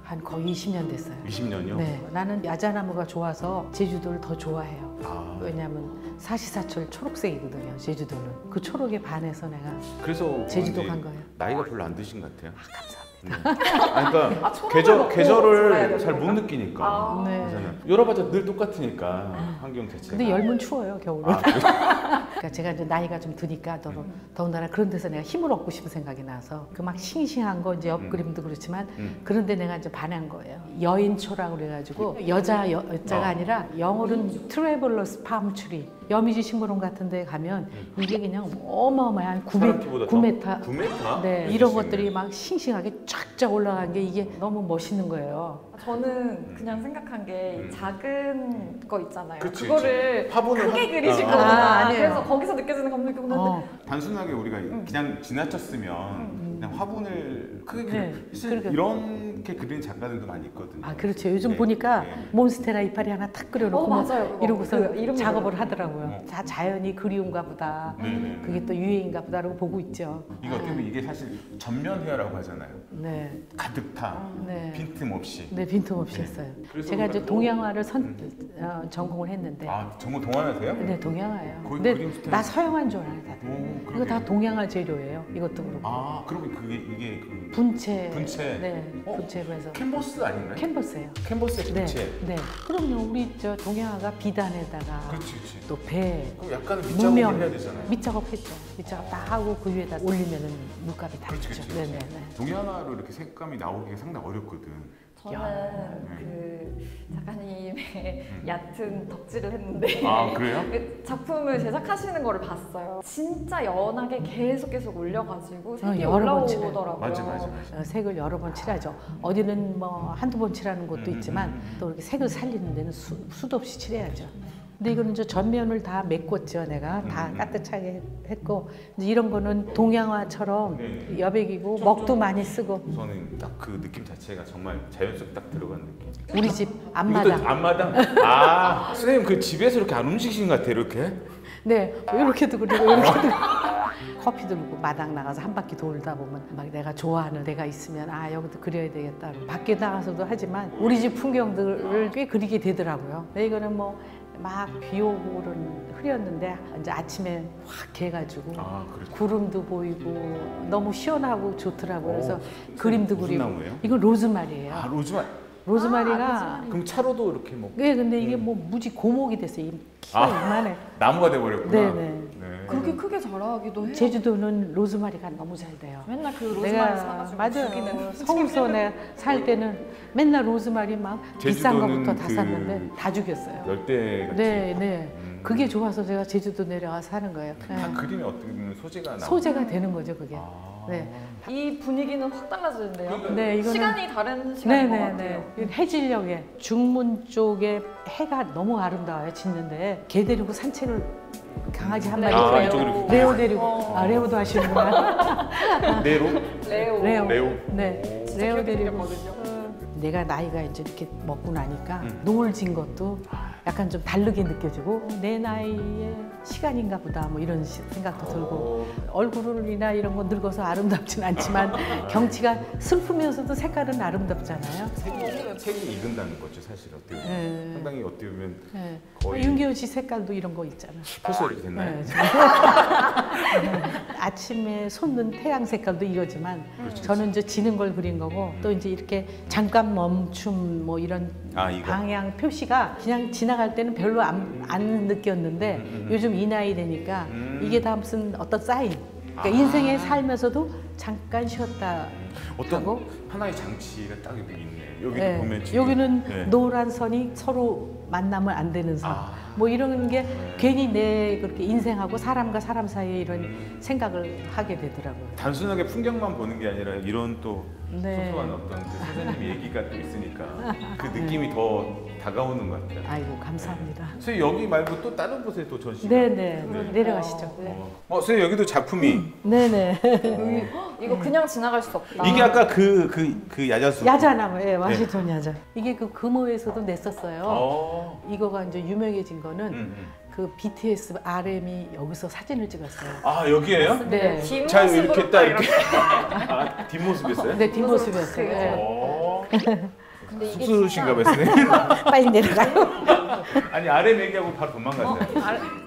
한 거의 20년 됐어요. 20년이요? 네, 나는 야자나무가 좋아서 제주도를 더 좋아해요. 아. 왜냐하면 사시사철 초록색이거든요. 제주도는 그 초록에 반해서 내가 그래서 제주도 그런지 간 거예요. 나이가 별로 안 드신 것 같아요. 감사합니다. 아니, 그러니까 초록을 먹고 살아야 계절을 되는 잘 못 건가? 느끼니까. 네. 그렇잖아요. 열어봐도 늘 똑같으니까 환경 자체가. 근데 열면 추워요 겨울은. 아, 그래요? 그러니까 제가 이제 나이가 좀 드니까 더군다나 그런 데서 내가 힘을 얻고 싶은 생각이 나서 그 막 싱싱한 거 이제 옆 그림도 그렇지만 그런데 내가 이제 반한 거예요. 여인초라고 그래가지고 여자가 아니라 영어로는 트래블러스 팜트리. 여미지 식물원 같은 데 가면 이게 그냥 어마어마한 9m, 9m? 네, 이런 것들이 막 싱싱하게 쫙쫙 올라간 게 이게 너무 멋있는 거예요. 저는 그냥 생각한 게 작은 거 있잖아요. 그치, 그거를 화분을 크게 화- 그리신 아, 거구나. 아니에요. 그래서 거기서 느껴지는 감정이 그구나. 단순하게 우리가 그냥 지나쳤으면 그냥 화분을 크게 네, 그러니까. 이렇게 그리는 작가들도 많이 있거든요. 아 그렇죠. 요즘 네, 보니까 네. 몬스테라 이파리 하나 탁 그려놓고 뭐 맞아요, 그거. 이러고서 그 이름 작업을 하더라고요. 어. 다 자연이 그리운가 보다. 네. 그게 또 유행인가 보다라고 보고 있죠. 이거 어떻게 보면 이게 사실 전면 헤어라고 하잖아요. 네, 가득 타, 네. 빈틈없이. 네 빈틈없이 네. 했어요. 그래서 제가 이제 그러니까 동양화를 전공을 했는데, 아, 전문 동안하세요? 네 동양화예요. 거의 근데 그림 스타일. 나 서양화인 줄 알아요, 다들. 이거 그러게요. 다 동양화 재료예요. 이것도 그렇고. 아, 그러면 이게 그 분체. 분체. 네, 어? 분체로 해서. 캔버스 아닌가요? 캔버스예요. 캔버스의 네, 분체. 네. 그럼요. 우리 저 동양화가 비단에다가 그렇지, 그렇지. 또 배, 그럼 약간 밑작업을 해야 되잖아요. 밑작업 했죠. 밑작업 다 하고 그 위에다 올리면은 물감이 다 그렇지, 붙죠. 그렇지. 네네네. 동양화로 이렇게 색감이 나오기가 상당히 어렵거든. 저는 네. 그 작가님의 얕은 덕질을 했는데 아, 그래요? 그 작품을 제작하시는 거를 봤어요. 진짜 연하게 계속 올려가지고 색이 여러 번 칠해요. 올라오더라고요. 맞아. 색을 여러 번 칠하죠. 어디는 뭐 한두 번 칠하는 곳도 있지만 또 이렇게 색을 살리는 데는 수도 없이 칠해야죠. 근데 이거는 이제 전면을 다 메꿨죠. 내가 다 까뜩하게 했고 이제 이런 거는 동양화처럼 네. 여백이고 먹도 많이 쓰고 저는 딱 그 느낌 자체가 정말 자연스럽게 딱 들어간 느낌. 우리 집 앞마당. 이것도 앞마당? 아, 선생님 그 집에서 이렇게 안 움직이시는 것 같아요, 이렇게? 네, 이렇게도 그리고 이렇게도 커피 들고 마당 나가서 한 바퀴 돌다 보면 막 내가 좋아하는 데가 있으면 아 여기도 그려야 되겠다. 밖에 나가서도 하지만 우리 집 풍경들을 꽤 그리게 되더라고요. 근데 이거는 뭐 막 비 오고 흐렸는데 이제 아침에 확 개가지고 아, 그렇죠. 구름도 보이고 너무 시원하고 좋더라고요. 그래서 그림도 무슨 그리고 나무예요? 이건 로즈마리예요. 아, 로즈마리. 로즈마리가 그럼 차로도 이렇게 뭐 네, 근데 이게 뭐 무지 고목이 됐어요. 키가 이만해. 나무가 돼버렸구나. 네네. 네. 그렇게 크게 자라기도 해요. 제주도는 로즈마리가 너무 잘 돼요. 맨날 그 로즈마리 내가 사가지고 맞아요. 죽이는 서울서 내가 살 때는 맨날 로즈마리 막 비싼 제주도는 거부터 다 그 샀는데 다 죽였어요. 열대 같이. 네, 네. 그게 좋아서 제가 제주도 내려가서 사는 거예요. 네. 다 그림이 어떻게 보면 소재가 나오고. 소재가 되는 거죠, 그게. 아. 네, 이 분위기는 확 달라지는데요. 네, 이거는 시간이 다른 시간인 것 같아요. 네네네. 해질녘에 중문 쪽에 해가 너무 아름다워요. 짓는데 개 데리고 산책을 강아지 한 마리 아, 데리고 이쪽으로 레오 데리고 레오도 하시는구나. 네로? 레오. 레오. 네, 진짜 레오 귀엽게 데리고. 생겼거든요. 내가 나이가 이제 이렇게 먹고 나니까 노을 진 것도 약간 좀 다르게 느껴지고 내 나이의 시간인가 보다 뭐 이런 생각도 들고 얼굴이나 이런 거 늙어서 아름답진 않지만 경치가 슬프면서도 색깔은 아름답잖아요. 색이 익은다는 거죠, 사실 어떻게 보면. 네. 상당히 어떻게 보면 네. 거의- 윤기호 씨 색깔도 이런 거 있잖아. 벌써 이렇게 됐나요? 네. 아침에 솟는 태양 색깔도 이거지만 그렇죠. 저는 이제 지는 걸 그린 거고 또 이제 이렇게 잠깐 멈춤 뭐 이런 아, 이거? 방향 표시가 그냥 지나갈 때는 별로 안 느꼈는데 요즘 이 나이 되니까 이게 다 무슨 어떤 사인. 그러니까 인생에 살면서도 잠깐 쉬었다 어떤 하고 하나의 장치가 딱 여기 있네. 여기도 네, 보면 지금 여기는 네. 노란 선이 서로 만나면 안 되는 선. 아. 뭐 이런 게 괜히 내 그렇게 인생하고 사람과 사람 사이에 이런 생각을 하게 되더라고요. 단순하게 풍경만 보는 게 아니라 이런 또 네. 소소한 어떤 그 선생님 얘기가 또 있으니까 그 느낌이 더 다가오는 것 같아요. 아이고 감사합니다. 선생님 여기 말고 또 다른 곳에 또 전시가 네네 내려가시죠. 선생님 여기도 작품이 네네 이거 그냥 지나갈 수 없다. 이게 아까 그 야자수 야자나무, 예, 와시톤 야자. 이게 그 금호에서도 냈었어요. 어. 이거가 이제 유명해진 거는 그 BTS RM이 여기서 사진을 찍었어요. 아 여기에요? 네. 자 뒷모습으로 이렇게 딱 이렇게 아, 뒷모습이었어요? 네 뒷모습이었어요. 예. 어. 근데 이게 숙소신가 봐요, 선생님. 빨리 내려가요. 아니 아래 매기하고 바로 도망가세요.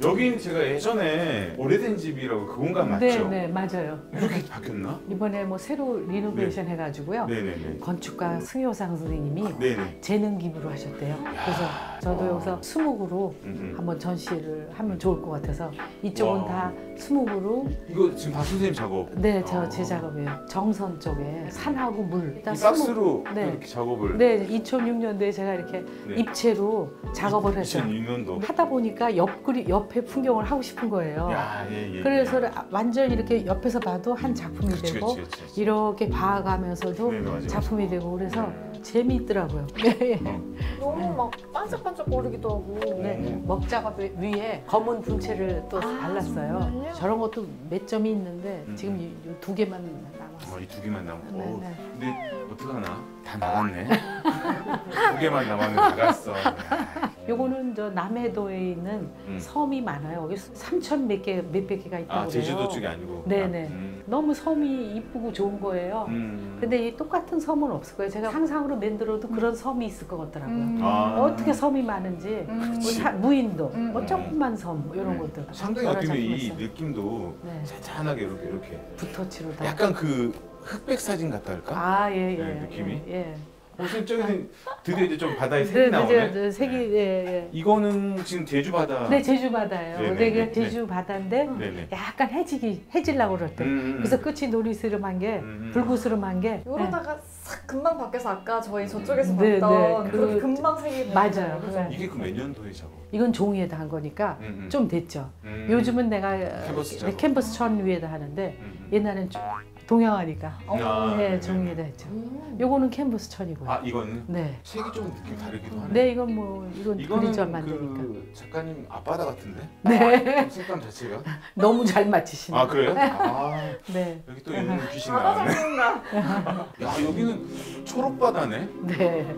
여긴 제가 예전에 오래된 집이라고 그 공간 맞죠? 네, 네, 맞아요. 이렇게 바뀌었나? 이번에 뭐 새로 리노베이션 해가지고요. 네네네. 건축가 승효상 선생님이 네네. 재능 기부를 하셨대요. 그래서 저도 여기서 수목으로 한번 전시를 하면 좋을 것 같아서 이쪽은 와. 다 수목으로. 이거 지금 다 선생님 작업. 네, 제 작업이에요. 정선 쪽에 산하고 물. 이 박스로 네. 이렇게 작업을. 네, 2006년도에 제가 이렇게 네. 입체로 작업을 해서 2006년도. 하다 보니까 옆에 풍경을 하고 싶은 거예요. 야, 예. 그래서 완전 이렇게 옆에서 봐도 한 작품이 그치, 되고 그치, 그치. 이렇게 봐가면서도 네, 맞아요. 작품이 되고 그래서 재미있더라고요. 너무 막 반짝반짝거리기도 하고. 네, 먹작업 위에 검은 분체를 또 발랐어요. 정말요? 저런 것도 몇 점이 있는데 지금 이 두 개만 남았어요. 이 두 개만 남았고. 네, 네. 근데 어떡하나? 다 나갔네. 두 개만 남았는데 나갔어. 요거는 저 남해도에 있는 섬이 많아요. 여기 3천 몇백 개가 있다고 그래요. 제주도 쪽이 아니고. 네네. 너무 섬이 이쁘고 좋은 거예요. 근데 이 똑같은 섬은 없을 거예요. 제가 상상으로 만들어도 그런 섬이 있을 것 같더라고요. 어떻게 섬이 많은지. 뭐 무인도, 뭐 조그만 섬 이런 것들. 상당히 여러 어떻게 이 작품이 있어요. 느낌도 네. 잔잔하게 이렇게. 붓터치로 다. 약간 그 흑백 사진 같다 할까? 아, 예. 네, 느낌이? 예. 무슨 저기는 드디어 이제 좀 바다에 색이 나오네. 네, 색이 예. 이거는 지금 제주 바다. 네, 제주 바다예요. 네네, 근데 이게 네, 제주 바다인데 네네. 약간 해지려고 그럴 때. 그래서 끝이 노리스름한 게 불구스름한 게. 이러다가 싹 금방 바뀌어서 아까 저희 저쪽에서 네, 봤던 네. 그렇게 그- 금방 색이 맞아요. 되잖아요. 그죠? 이게 그 몇 년도에 작업? 이건 종이에다 한 거니까 좀 됐죠. 요즘은 내가 캔버스 작업. 캔버스 천 위에다 하는데 옛날엔 동양화니까 네, 종이에다 했죠. 요거는 캔버스 천이고요. 아 이거는 네. 색이 좀 느낌 다르기도 하네. 네, 이건 뭐 이건 이거는 그리죠 만드니까. 그 작가님 앞바다 같은데? 네. 색감 자체가? 너무 잘 맞히시네. 아 그래요? 아 네. 여기 또 이런 귀신 나왔네. 야 여기는 초록바다네. 네.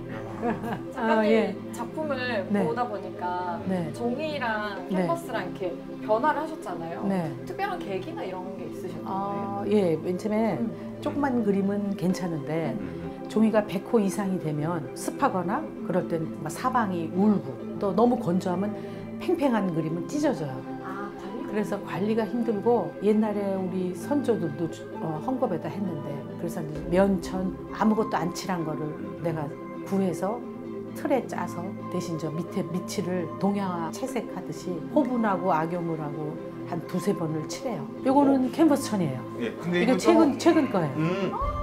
작가님이 예. 작품을 네. 보다 보니까 네. 종이랑 네. 캔버스랑 이렇게 변화를 하셨잖아요. 네. 특별한 계기나 이런 게 있으셨던 아, 거예요? 예. 맨 처음에 조그만 그림은 괜찮은데 종이가 100호 이상이 되면 습하거나 그럴 땐 막 사방이 울고 또 너무 건조하면 팽팽한 그림은 찢어져요. 아, 관리? 그래서 관리가 힘들고 옛날에 우리 선조들도 헝겊에다 했는데 그래서 이제 면천 아무것도 안 칠한 거를 내가 구해서 틀에 짜서 대신 저 밑에 밑칠을 동양화 채색하듯이 호분하고 악용물하고 한 두세 번을 칠해요. 요거는 캔버스 천이에요. 네, 근데 이거 이건 최근 거예요.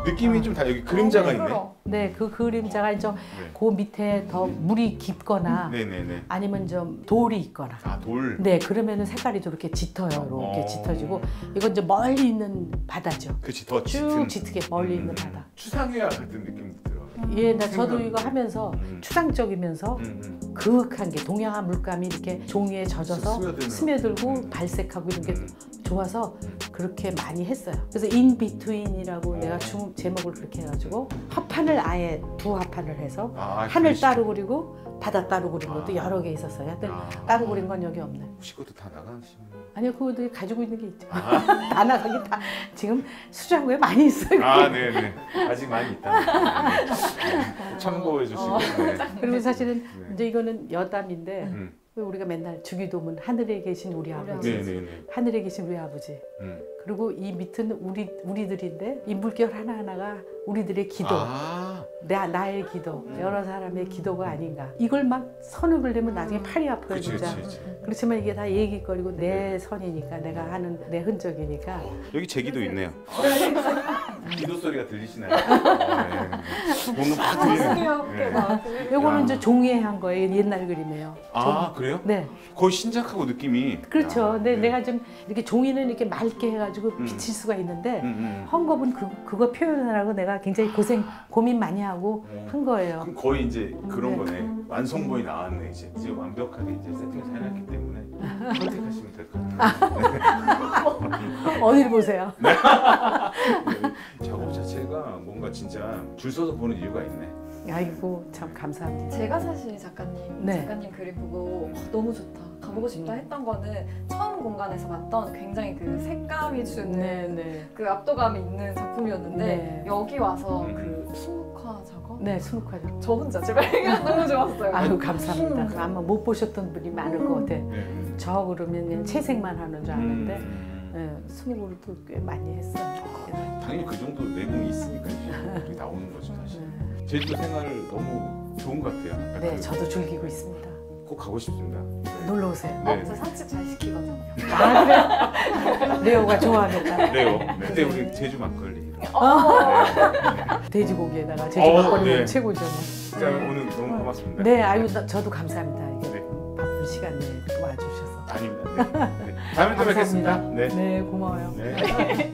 느낌이 좀 다 여기 그림자가 있네. 네, 그 그림자가 이제 네. 그 밑에 더 물이 깊거나 네네네. 아니면 좀 돌이 있거나. 아 돌. 네, 그러면은 색깔이 저렇게 짙어요. 이렇게 짙어지고 이건 이제 멀리 있는 바다죠. 그치 더 쭉 짙은. 짙게 멀리 있는 바다. 추상회화 같은 느낌도 들어. 예, 나 저도 이거 하면서 추상적이면서 그윽한 게 동양화 물감이 이렇게 종이에 젖어서 스며드는. 스며들고 발색하고 이런 게 좋아서 그렇게 많이 했어요. 그래서 In Between이라고 내가 제목을 그렇게 해가지고 합판을 아예 두 합판을 해서 하늘 그러시- 따로 그리고 바다 따로 그린 것도 여러 개 있었어요. 하여튼 따로 그린 건 여기 없네. 혹시 그것도 다 나가시면? 아니요, 그것도 가지고 있는 게 있죠. 다 나가긴 다 지금 수장고에 많이 있어요. 아 네네. 아직 많이 있다. 네. 참고해 주시고. 네. 그리고 사실은 네. 이제 이거는 여담인데 우리가 맨날 주기도문 하늘에 계신 우리 아버지, 네네네. 하늘에 계신 우리 아버지. 그리고 이 밑은 우리들인데 이 물결 하나하나가 우리들의 기도, 나의 기도, 여러 사람의 기도가 아닌가. 이걸 막 선을 그리면 나중에 팔이 아파요, 그치, 진짜. 그치. 그렇지만 이게 다 얘기거리고 내 선이니까 내가 하는 내 흔적이니까. 여기 제기도 있네요. 기도 소리가 들리시나요? 네. 뭔가 막 들리는. 요거는 이제 종이에 한 거예요. 옛날 그림이에요. 아 그래요? 네. 거의 신작하고 느낌이. 그렇죠. 근데 네. 내가 좀 이렇게 종이는 이렇게 맑게 해가지고 비칠 수가 있는데 헝겊은 그거 표현하라고 내가 굉장히 고민 많이 하고 한 거예요. 그럼 거의 이제 그런 네. 거네. 완성본이 나왔네 이제. 지금 완벽하게 이제 세팅을 해놨기 때문에 선택하시면 될 것 같아요. 어디를 보세요? 작업 자체가 뭔가 진짜 줄 서서 보는 이유가 있네. 아이고 참 감사합니다. 제가 사실 작가님 네. 작가님 그림 보고 너무 좋다, 가보고 싶다 했던 거는 처음 공간에서 봤던 굉장히 그 색감이 주는 네. 그 압도감이 있는 작품이었는데 네. 여기 와서 그 수묵화 작업? 네, 수묵화죠. 저 혼자 제가 너무 좋았어요. 아유 감사합니다. 아마 못 보셨던 분이 많을 것 같아. 네. 저 그러면 그냥 채색만 하는 줄 알았는데 수묵으로도 꽤 많이 했어요. 당연히 그 정도 내공이 있으니까 이게 나오는 거죠 사실. 제주도 생활을 너무 좋은 것 같아요. 네, 저도 즐기고 있습니다. 꼭 가고 싶습니다. 놀러 오세요. 네. 저 산책 잘 시키거든요. 아 그래? 레오가 좋아하겠다. 그래요. 그때 우리 제주 막걸리. 돼지고기에다가 제주 막걸리면 네. 최고죠. 뭐. 진짜 오늘 너무 고맙습니다. 네, 아유 저도 감사합니다. 이게 네. 바쁜 시간에 이렇게 와주셔서. 아닙니다. 네. 네. 다음에 또 뵙겠습니다. 네. 네, 고마워요. 네.